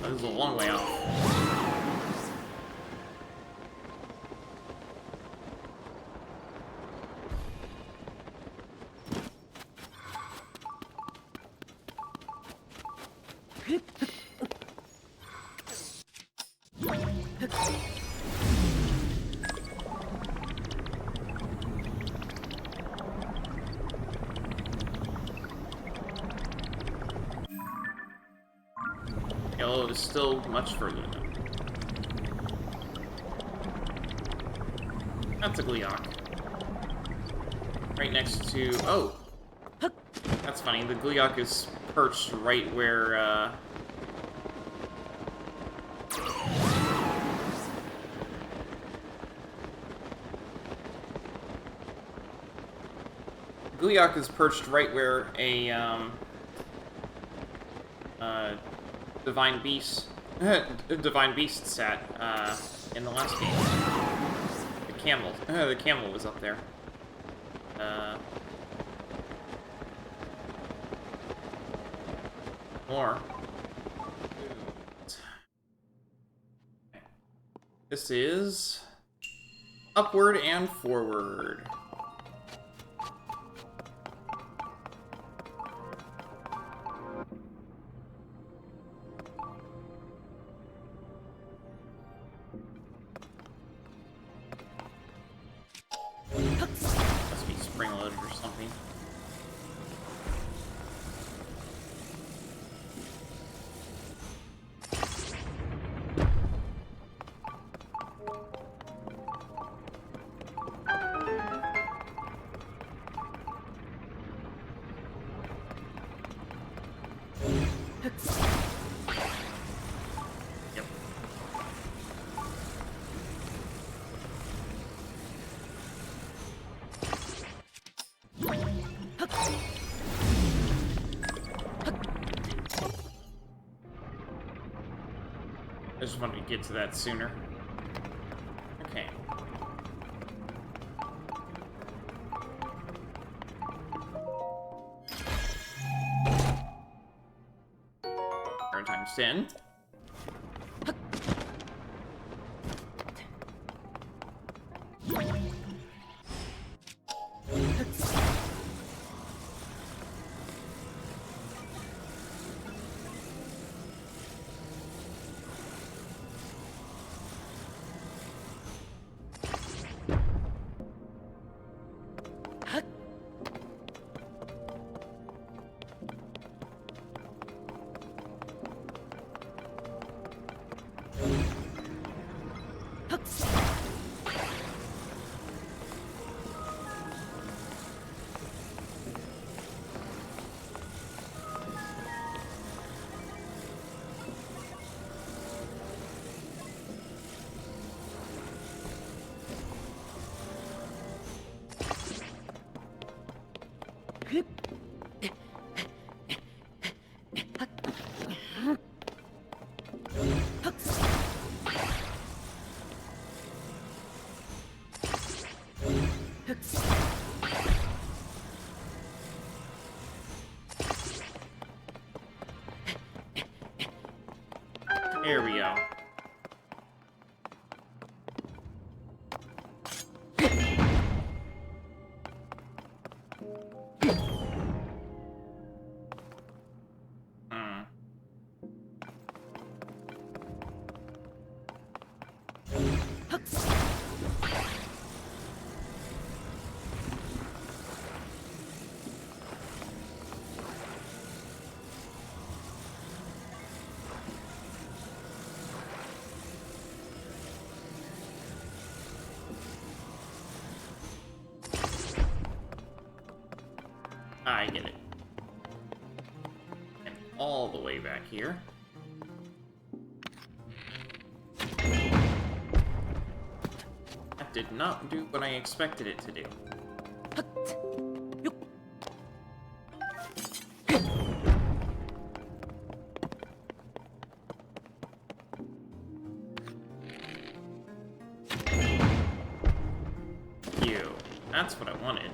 This is a long way off. Yellow is still much further though. That's a Gleeok. Right next to... Oh! That's funny. The Gleeok is perched right where, Gleeok is perched right where a, Divine Beast... Divine Beast sat, in the last game. The camel was up there. More. This is upward and forward. Must be spring-loaded or something. Yep. I just wanted to get to that sooner. Okay. Times 10. There we go. I get it. And all the way back here. That did not do what I expected it to do. You. That's what I wanted.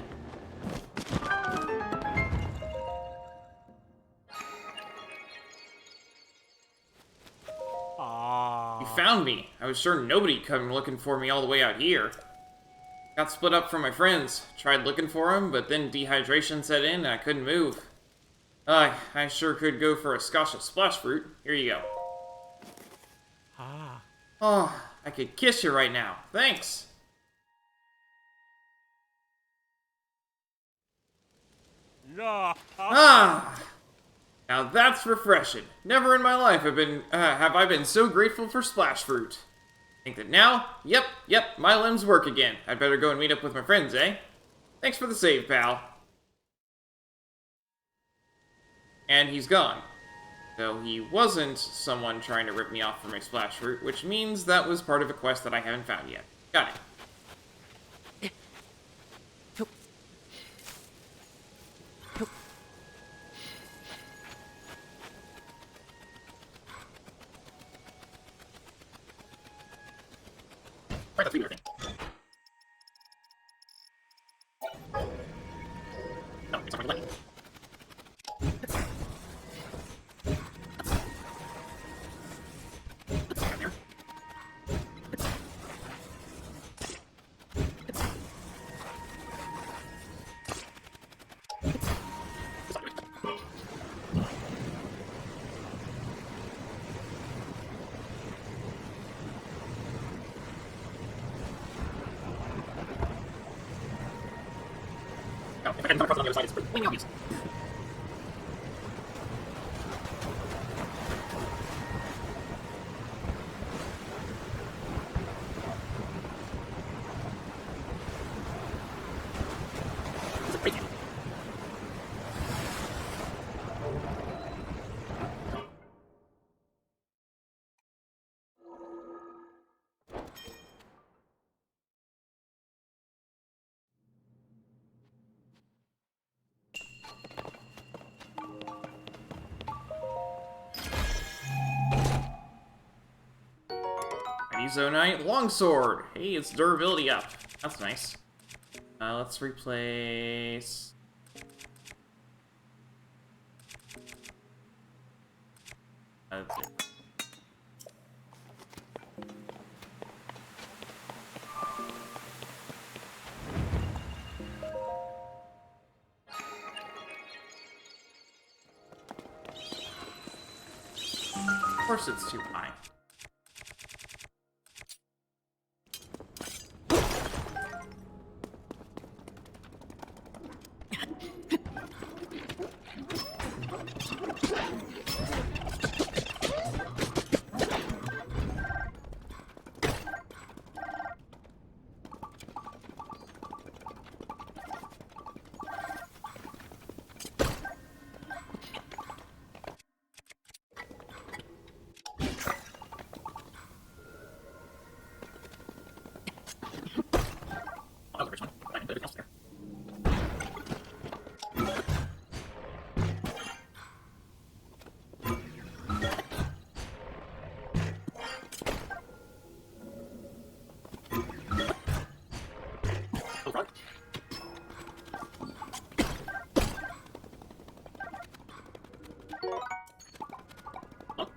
Found me. I was sure nobody'd come looking for me all the way out here. Got split up from my friends. Tried looking for them, but then dehydration set in and I couldn't move. I sure could go for a scosh of splash fruit. Here you go. Ah. Oh, I could kiss you right now. Thanks. No. Ah, now that's refreshing. Never in my life have I been so grateful for splash fruit. Think that now? Yep, my limbs work again. I'd better go and meet up with my friends, eh? Thanks for the save, pal. And he's gone. Though he wasn't someone trying to rip me off for my splash fruit, which means that was part of a quest that I haven't found yet. Got it. Right, that's the thing. No, it's not going to let me. Down there. It's not good. No, if I hadn't come across on the other side, it's completely obvious. It's a great game. Zonite longsword. Hey, it's durability up. That's nice. Let's replace. Of course, it's too high. Oh, that was the first one. I didn't put everything else there. Oh, frog. Oh.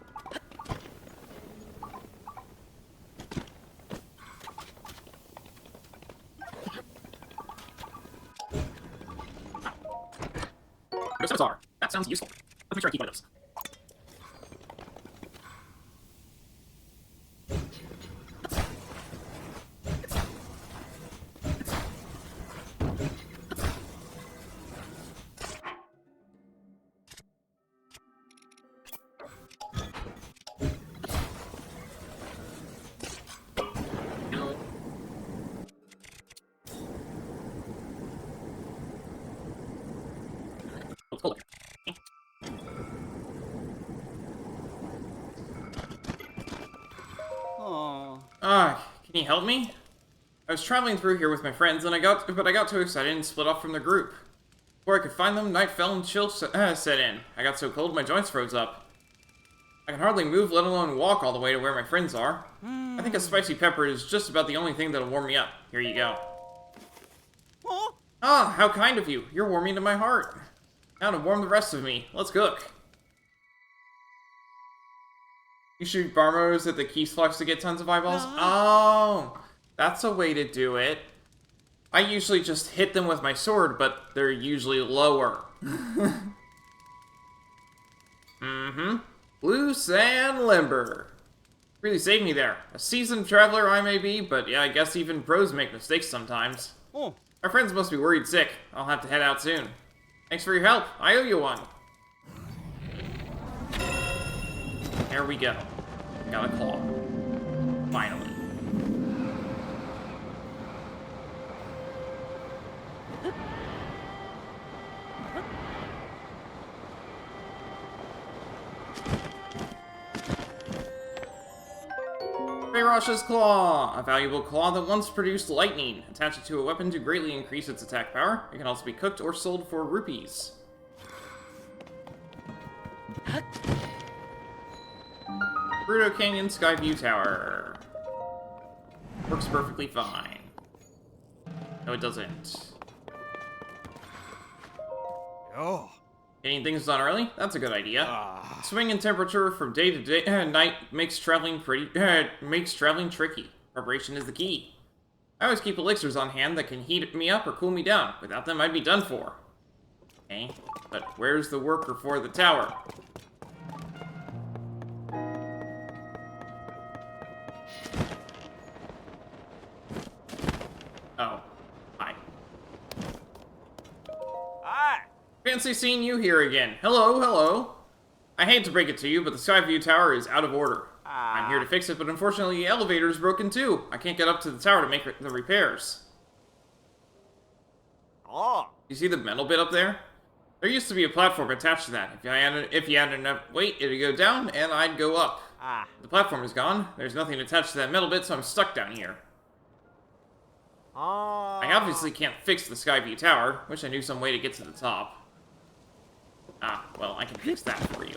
Scimitar. That sounds useful. Let's make sure I keep one of those. No. Oh, it's cold up here. Oh. Can you help me? I was traveling through here with my friends, and I got too excited and split off from the group. Before I could find them, night fell and chill set in. I got so cold my joints froze up. I can hardly move, let alone walk all the way to where my friends are. I think a spicy pepper is just about the only thing that'll warm me up. Here you go. Oh. Ah, how kind of you. You're warming to my heart. Now to warm the rest of me. Let's cook. You shoot Barmos at the key slots to get tons of eyeballs? Oh, that's a way to do it. I usually just hit them with my sword, but they're usually lower. Mm-hmm. Loose and limber. Really saved me there. A seasoned traveler I may be, but yeah, I guess even pros make mistakes sometimes. Oh. Our friends must be worried sick. I'll have to head out soon. Thanks for your help. I owe you one. There we go. Got a claw. Finally. Ferosh's Claw! A valuable claw that once produced lightning. Attach it to a weapon to greatly increase its attack power. It can also be cooked or sold for rupees. Gerudo Canyon Skyview Tower. Works perfectly fine. No, it doesn't. Oh. Getting things done early? That's a good idea. Ah. Swing in temperature from day to day, night makes traveling tricky. Preparation is the key. I always keep elixirs on hand that can heat me up or cool me down. Without them, I'd be done for. Okay, but where's the worker for the tower? Oh, hi. Hi. Fancy seeing you here again. Hello, hello. I hate to break it to you, but the Skyview Tower is out of order. I'm here to fix it, but unfortunately the elevator is broken too. I can't get up to the tower to make the repairs. Oh. You see the metal bit up there? There used to be a platform attached to that. If you had enough weight, it'd go down, and I'd go up. Ah. The platform is gone. There's nothing attached to that metal bit, so I'm stuck down here. Oh. I obviously can't fix the Skyview Tower. Wish I knew some way to get to the top. Ah, well, I can fix that for you.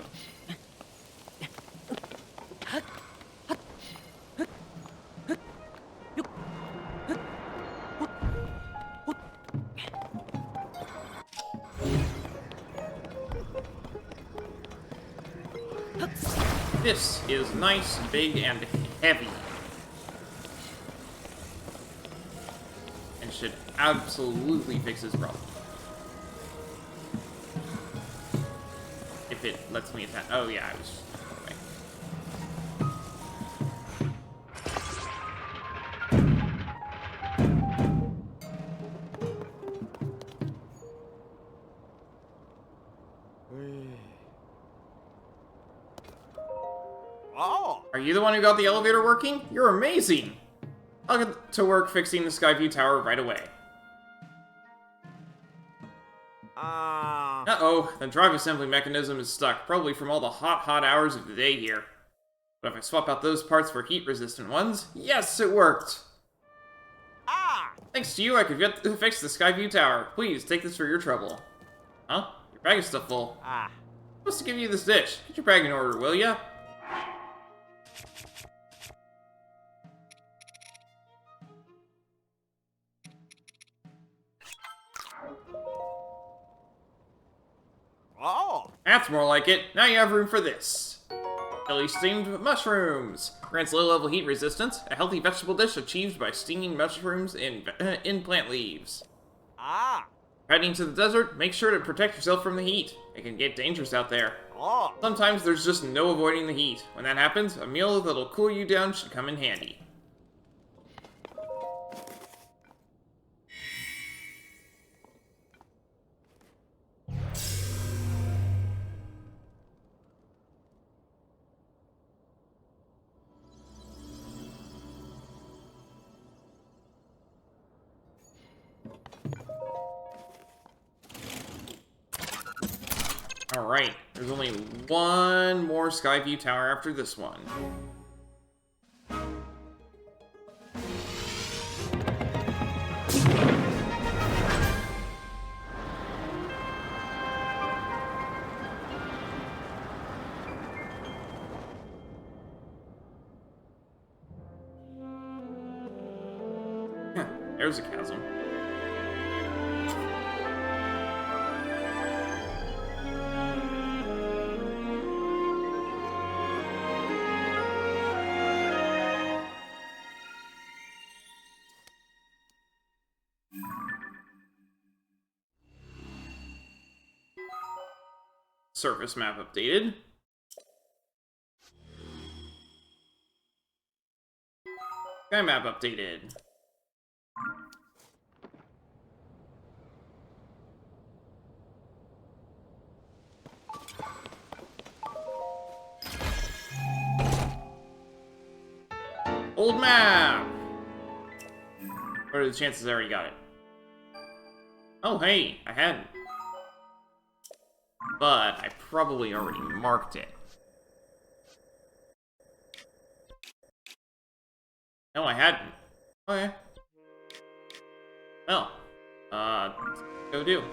This is nice, big, and heavy. And should absolutely fix this problem. If it lets me attack. Oh, yeah, I was. Oh. Are you the one who got the elevator working? You're amazing! I'll get to work fixing the Skyview Tower right away. Uh-oh, the drive assembly mechanism is stuck, probably from all the hot hours of the day here. But if I swap out those parts for heat-resistant ones, yes, it worked! Ah. Thanks to you, I could fix the Skyview Tower. Please, take this for your trouble. Huh? Your bag is still full. Ah. I'm supposed to give you this dish. Get your bag in order, will ya? Oh. That's more like it. Now you have room for this. Chili steamed mushrooms. Grants low-level heat resistance. A healthy vegetable dish achieved by steaming mushrooms in plant leaves. Ah. Heading to the desert, make sure to protect yourself from the heat. It can get dangerous out there. Oh. Sometimes there's just no avoiding the heat. When that happens, a meal that'll cool you down should come in handy. Alright, there's only one more Skyview Tower after this one. There's a chasm. Surface map updated. Sky map updated. Old map! What are the chances I already got it? Oh, hey, I hadn't. But I probably already marked it. No, I hadn't. Okay. Well, go do.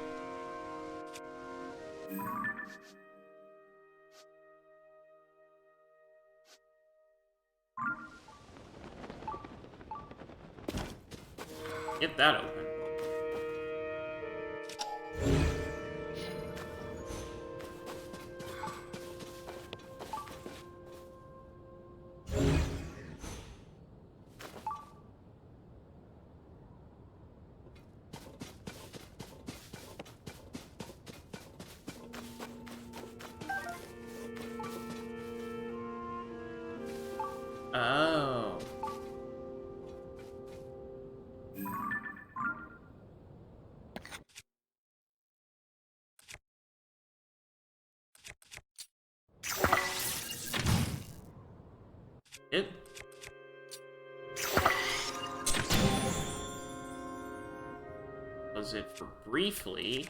Get that open. Oh. It. Was it for briefly?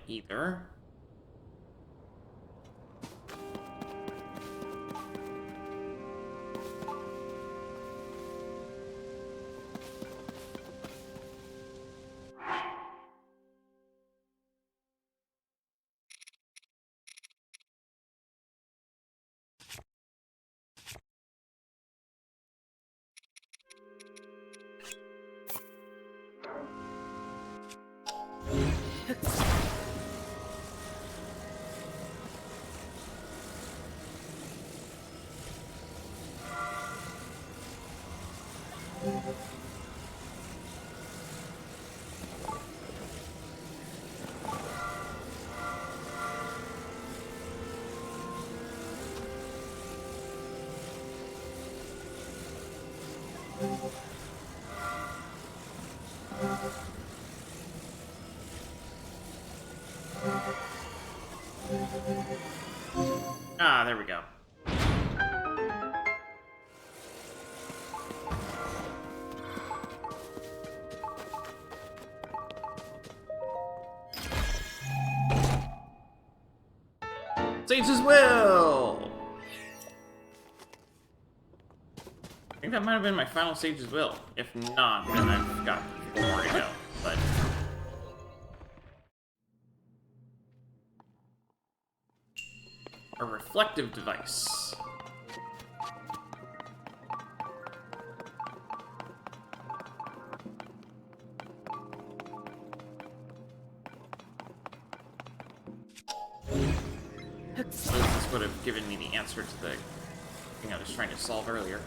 Either. Ah, there we go. Sage's Will! I think that might have been my final Sage's Will. If not, then I've got 4 more to go. But a reflective device. So this would have given me the answer to the thing I was trying to solve earlier.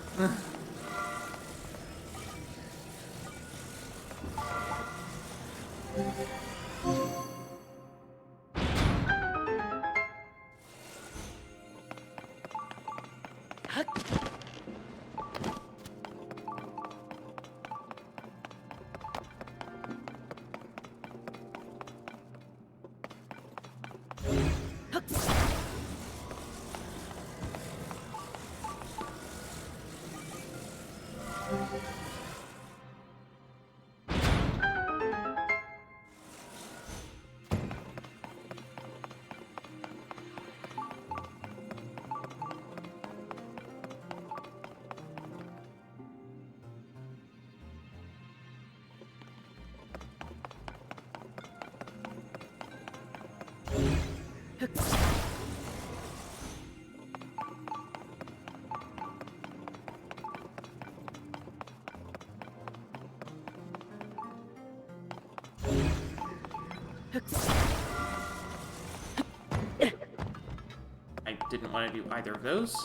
I didn't want to do either of those.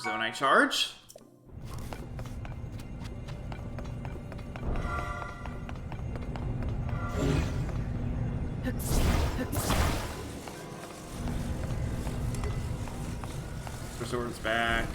Zone I charge. The sword's back.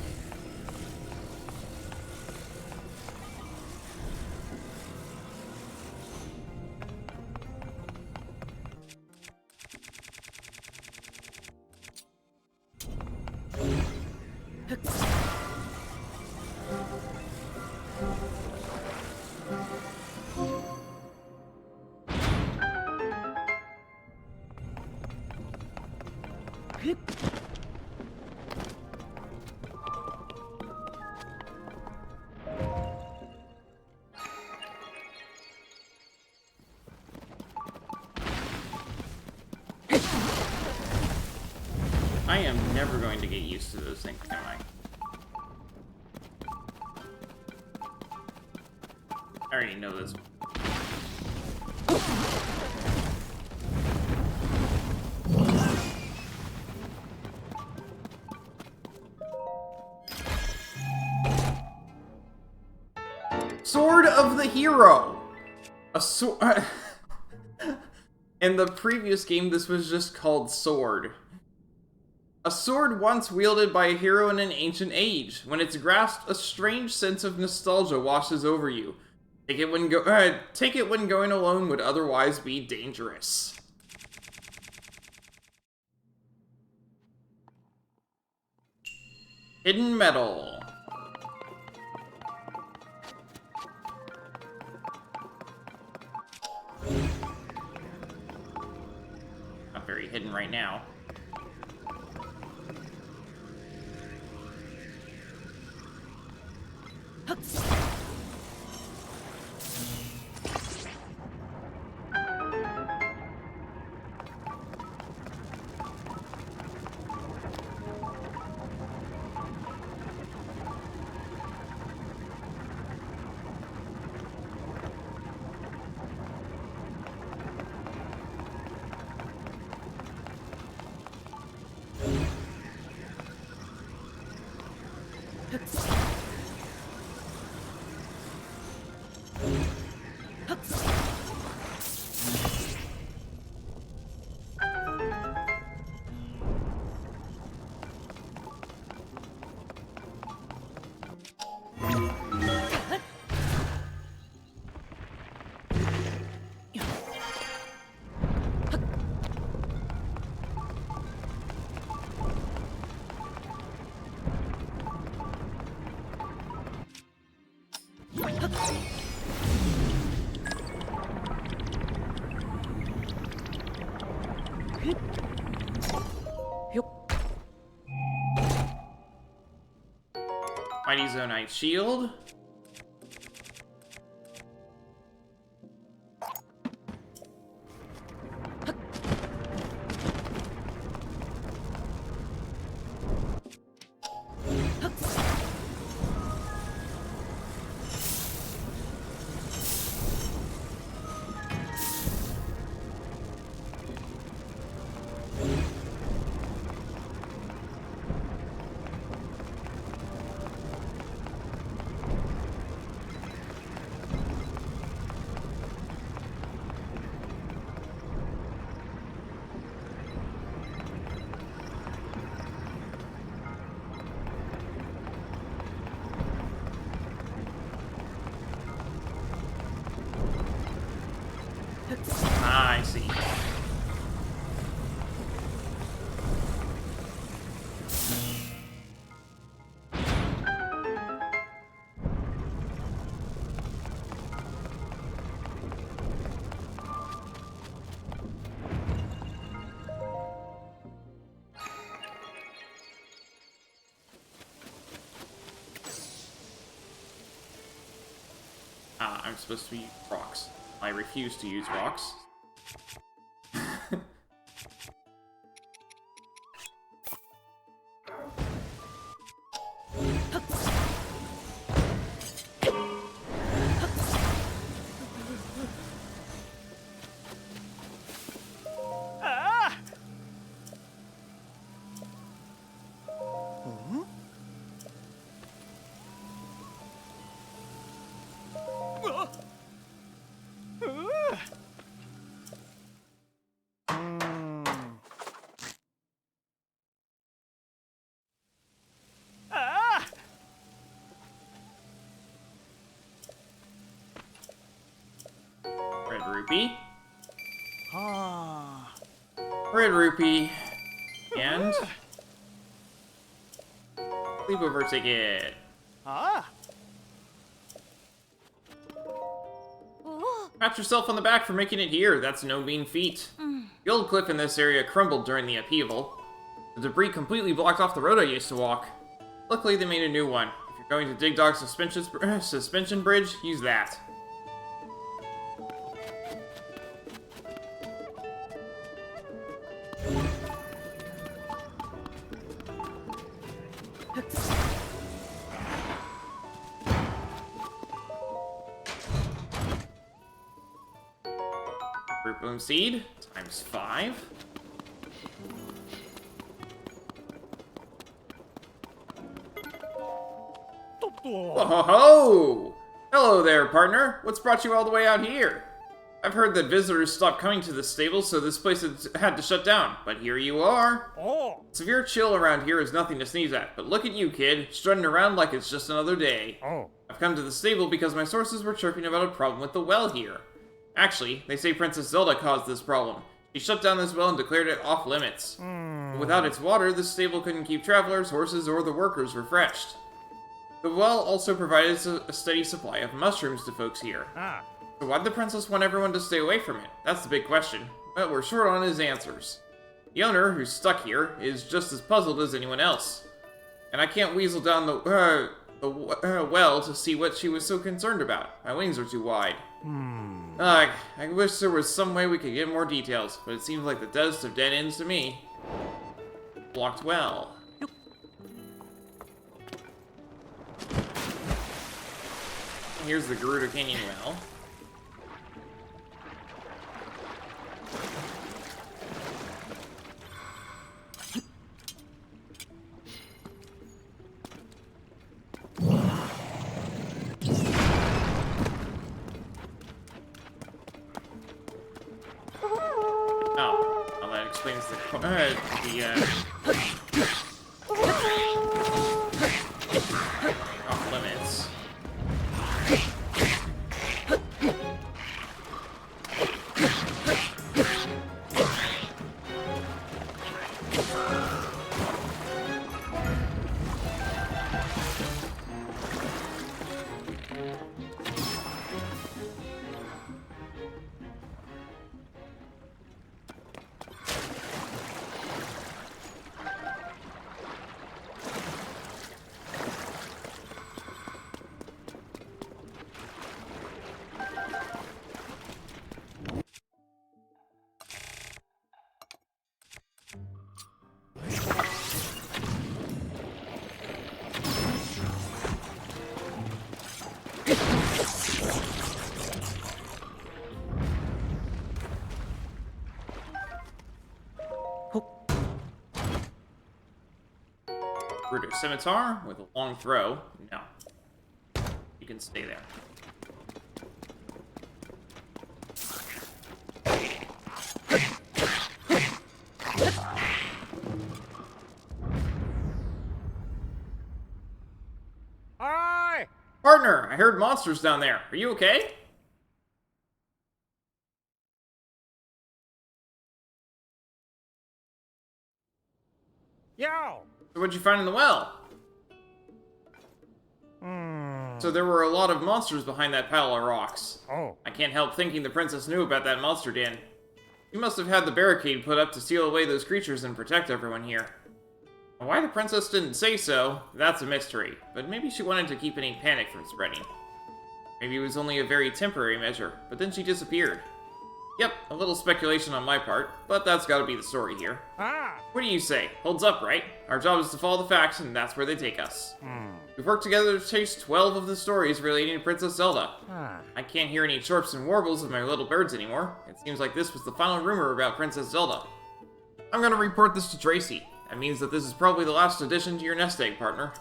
I am never going to get used to those things, am I? I already know this. Sword of the Hero! A sword... In the previous game, this was just called Sword. A sword once wielded by a hero in an ancient age. When it's grasped, a strange sense of nostalgia washes over you. Take it when going alone would otherwise be dangerous. Hidden metal. Not very hidden right now. Mighty Zonite Shield. Ah, I'm supposed to use rocks. I refuse to use rocks. Ah! Ah! Red rupee. Ah! Red rupee. And... sleepover ticket. Ah! Pat yourself on the back for making it here. That's no mean feat. The old cliff in this area crumbled during the upheaval. The debris completely blocked off the road I used to walk. Luckily, they made a new one. If you're going to Dig Dog suspension bridge, use that. Fruit Boom Seed, times 5. Whoa-ho-ho! Hello there, partner. What's brought you all the way out here? I've heard that visitors stopped coming to this stable, so this place had to shut down. But here you are. Oh! Severe chill around here is nothing to sneeze at, but look at you, kid, strutting around like it's just another day. Oh! I've come to the stable because my sources were chirping about a problem with the well here. Actually, they say Princess Zelda caused this problem. She shut down this well and declared it off limits. But without its water, this stable couldn't keep travelers, horses, or the workers refreshed. The well also provided a steady supply of mushrooms to folks here. Ah! So why'd the princess want everyone to stay away from it? That's the big question. But we're short on his answers. The owner, who's stuck here, is just as puzzled as anyone else. And I can't weasel down the well to see what she was so concerned about. My wings are too wide. I wish there was some way we could get more details, but it seems like the deadest of dead ends to me. Blocked well. Here's the Gerudo Canyon well. Oh, well, that explains off limits. Gerudo Scimitar with a long throw. No. You can stay there. Aye! Partner, I heard monsters down there. Are you okay? Yow! So what'd you find in the well? So there were a lot of monsters behind that pile of rocks. Oh. I can't help thinking the princess knew about that monster den. She must have had the barricade put up to seal away those creatures and protect everyone here. Why the princess didn't say so, that's a mystery, but maybe she wanted to keep any panic from spreading. Maybe it was only a very temporary measure, but then she disappeared. Yep, a little speculation on my part, but that's gotta be the story here. Ah. What do you say? Holds up, right? Our job is to follow the facts, and that's where they take us. We've worked together to chase 12 of the stories relating to Princess Zelda. Ah. I can't hear any chirps and warbles of my little birds anymore. It seems like this was the final rumor about Princess Zelda. I'm gonna report this to Tracy. That means that this is probably the last addition to your nest egg, partner.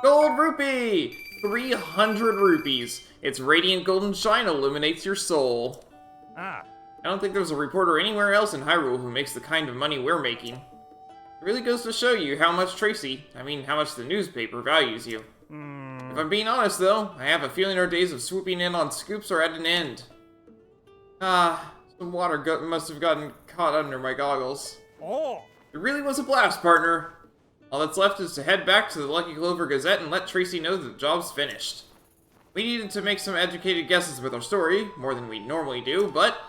Gold rupee! 300 rupees. Its radiant golden shine illuminates your soul. Ah. I don't think there's a reporter anywhere else in Hyrule who makes the kind of money we're making. It really goes to show you how much how much the newspaper values you. If I'm being honest though, I have a feeling our days of swooping in on scoops are at an end. Some water must have gotten caught under my goggles. Oh. It really was a blast, partner. All that's left is to head back to the Lucky Clover Gazette and let Tracy know that the job's finished. We needed to make some educated guesses with our story, more than we normally do, but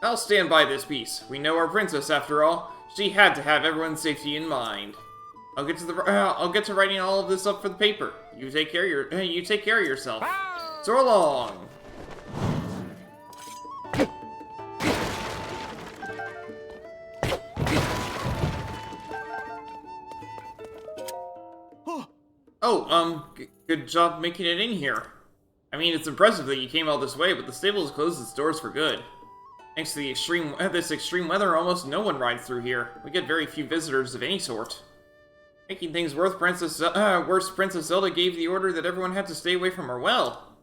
I'll stand by this piece. We know our princess, after all. She had to have everyone's safety in mind. I'll get to writing all of this up for the paper. You take care of yourself. So long. Good job making it in here. I mean, it's impressive that you came all this way, but the stable has closed its doors for good. Thanks to this extreme weather, almost no one rides through here. We get very few visitors of any sort. Making things worse, Princess Zelda gave the order that everyone had to stay away from her well.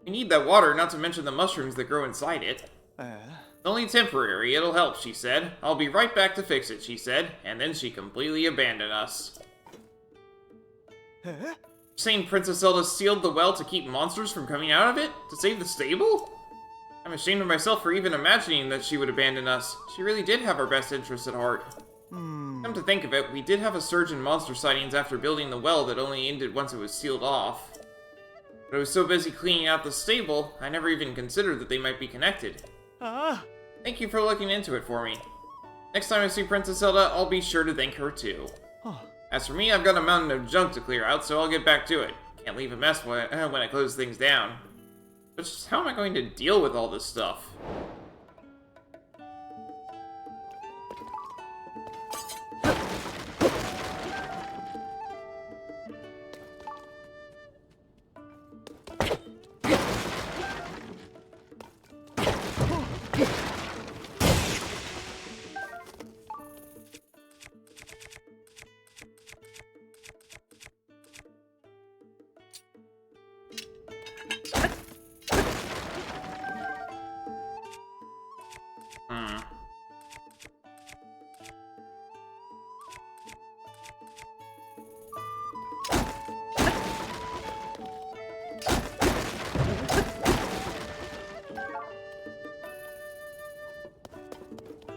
We need that water, not to mention the mushrooms that grow inside it. It's only temporary, it'll help, she said. I'll be right back to fix it, she said, and then she completely abandoned us. Saying Princess Zelda sealed the well to keep monsters from coming out of it? To save the stable? I'm ashamed of myself for even imagining that she would abandon us. She really did have our best interests at heart. Come to think of it, we did have a surge in monster sightings after building the well that only ended once it was sealed off. But I was so busy cleaning out the stable, I never even considered that they might be connected. Thank you for looking into it for me. Next time I see Princess Zelda, I'll be sure to thank her too. As for me, I've got a mountain of junk to clear out, so I'll get back to it. Can't leave a mess when I close things down. But just how am I going to deal with all this stuff?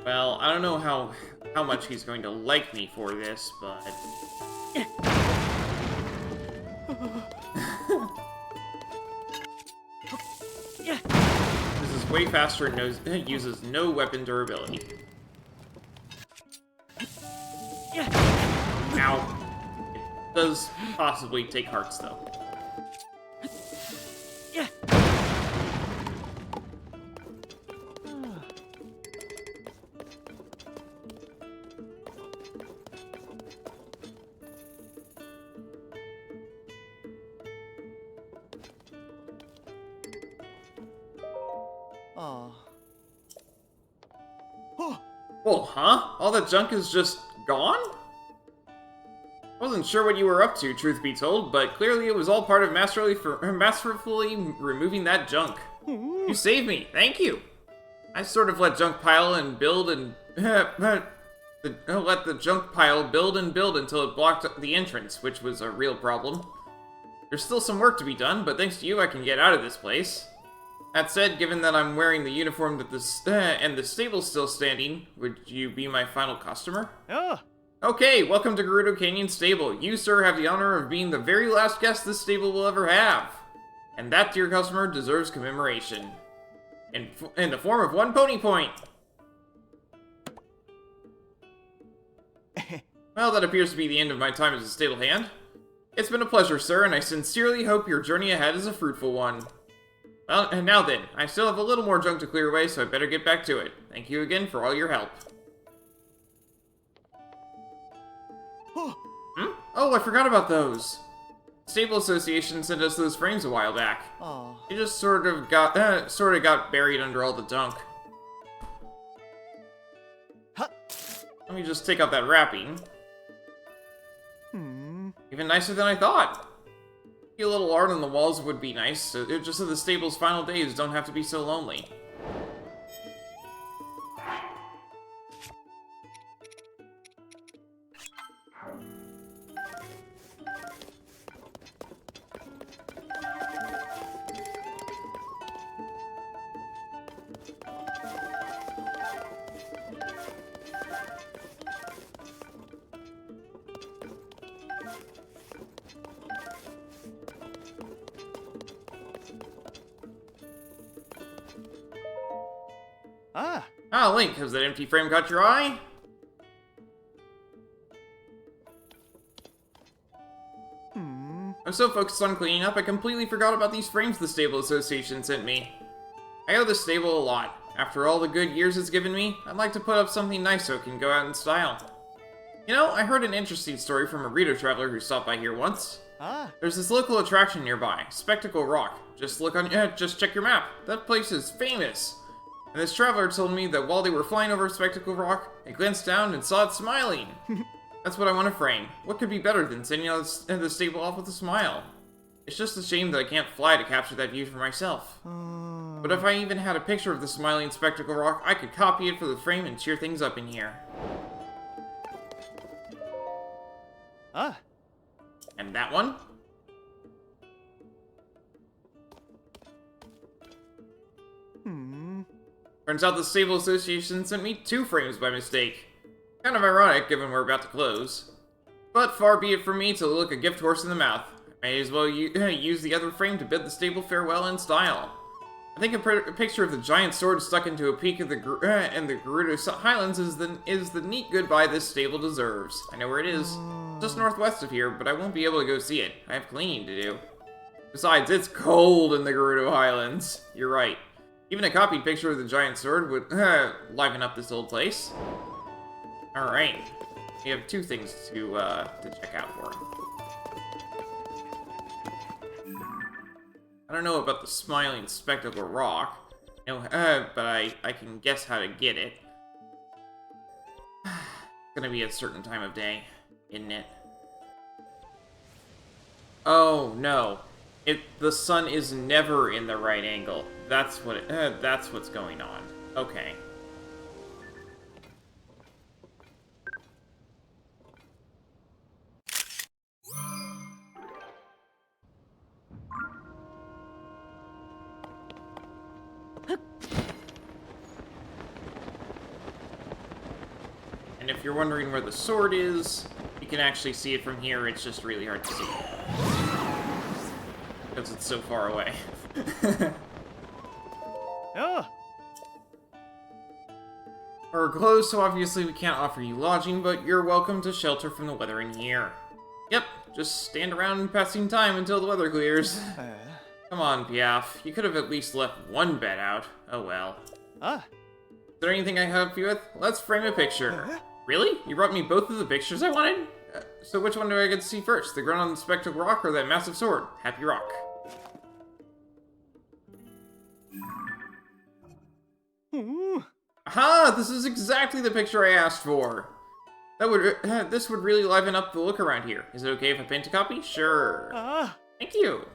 Well, I don't know how much he's going to like me for this, but... This is way faster and uses no weapon durability. Ow. It does possibly take hearts, though. Well, huh? All that junk is just gone? I wasn't sure what you were up to, truth be told, but clearly it was all part of masterfully removing that junk. You saved me, thank you! I sort of let junk pile and build and... let the junk pile build and build until it blocked the entrance, which was a real problem. There's still some work to be done, but thanks to you I can get out of this place. That said, given that I'm wearing the uniform that and the stable's still standing, would you be my final customer? Okay, welcome to Gerudo Canyon Stable. You, sir, have the honor of being the very last guest this stable will ever have. And that, dear customer, deserves commemoration. In the form of 1 pony point. Well, that appears to be the end of my time as a stable hand. It's been a pleasure, sir, and I sincerely hope your journey ahead is a fruitful one. Well, and now then, I still have a little more junk to clear away, so I better get back to it. Thank you again for all your help. Oh, I forgot about those. Stable Association sent us those frames a while back. Oh. They just sort of got buried under all the junk. Huh. Let me just take out that wrapping. Even nicer than I thought. A little art on the walls would be nice, just so the stable's final days don't have to be so lonely. Ah, Link, has that empty frame caught your eye? I'm so focused on cleaning up, I completely forgot about these frames the Stable Association sent me. I owe the stable a lot. After all the good years it's given me, I'd like to put up something nice so it can go out in style. You know, I heard an interesting story from a Gerudo traveler who stopped by here once. There's this local attraction nearby, Spectacle Rock. Just check your map. That place is famous. And this traveler told me that while they were flying over Spectacle Rock, they glanced down and saw it smiling. That's what I want to frame. What could be better than sending the stable off with a smile? It's just a shame that I can't fly to capture that view for myself. But if I even had a picture of the smiling Spectacle Rock, I could copy it for the frame and cheer things up in here. And that one? Turns out the Stable Association sent me 2 frames by mistake. Kind of ironic, given we're about to close. But far be it from me to look a gift horse in the mouth. I may as well use the other frame to bid the stable farewell in style. I think a picture of the giant sword stuck into a peak of the Gerudo Highlands is the neat goodbye this stable deserves. I know where it is. Just northwest of here, but I won't be able to go see it. I have cleaning to do. Besides, it's cold in the Gerudo Highlands. You're right. Even a copied picture of the giant sword would liven up this old place. Alright. We have 2 things to check out for him. I don't know about the smiling Spectacle Rock. No, but I can guess how to get it. It's gonna be a certain time of day, isn't it? Oh, no. The sun is never in the right angle. That's what's going on. Okay. And if you're wondering where the sword is, you can actually see it from here. It's just really hard to see. Because it's so far away. We're closed, so obviously we can't offer you lodging, but you're welcome to shelter from the weather in here. Yep, just stand around passing time until the weather clears. Come on, Piaf. You could have at least left one bed out. Oh well. Is there anything I can help you with? Let's frame a picture. Really? You brought me both of the pictures I wanted? So which one do I get to see first? The ground on the Spectacle Rock or that massive sword? Happy Rock. Aha! This is exactly the picture I asked for! This would really liven up the look around here. Is it okay if I paint a copy? Sure. Thank you.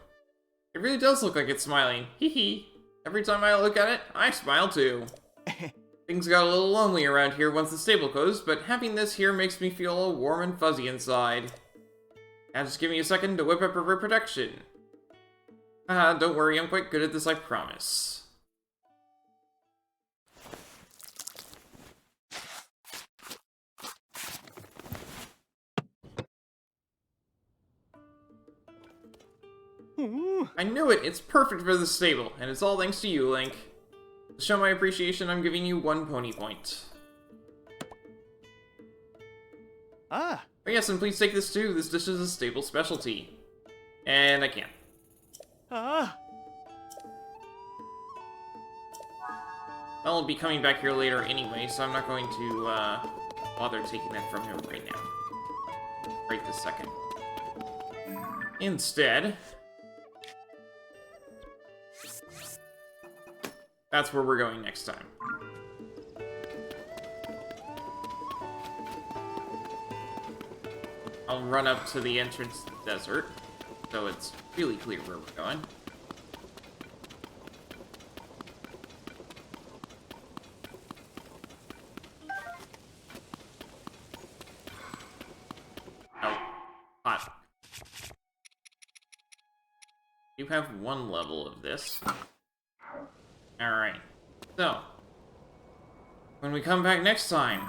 It really does look like it's smiling. Hee hee. Every time I look at it, I smile too. Things got a little lonely around here once the stable closed, but having this here makes me feel all warm and fuzzy inside. Now just give me a second to whip up a reproduction. Don't worry, I'm quite good at this, I promise. I knew it! It's perfect for the stable, and it's all thanks to you, Link. To show my appreciation, I'm giving you 1 pony point. Oh yes, and please take this too. This dish is a stable specialty. And I can't. I'll be coming back here later anyway, so I'm not going to bother taking that from him right now. Right this second. Instead, that's where we're going next time. I'll run up to the entrance to the desert, so it's really clear where we're going. Oh, hot. You have one level of this. Alright, so, when we come back next time,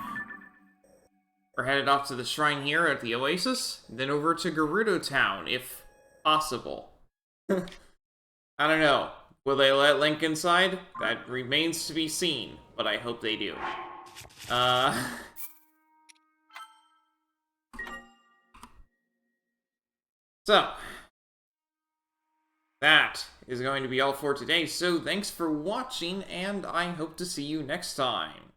we're headed off to the shrine here at the Oasis, then over to Gerudo Town, if possible. I don't know. Will they let Link inside? That remains to be seen, but I hope they do. So, that is going to be all for today, so thanks for watching, and I hope to see you next time.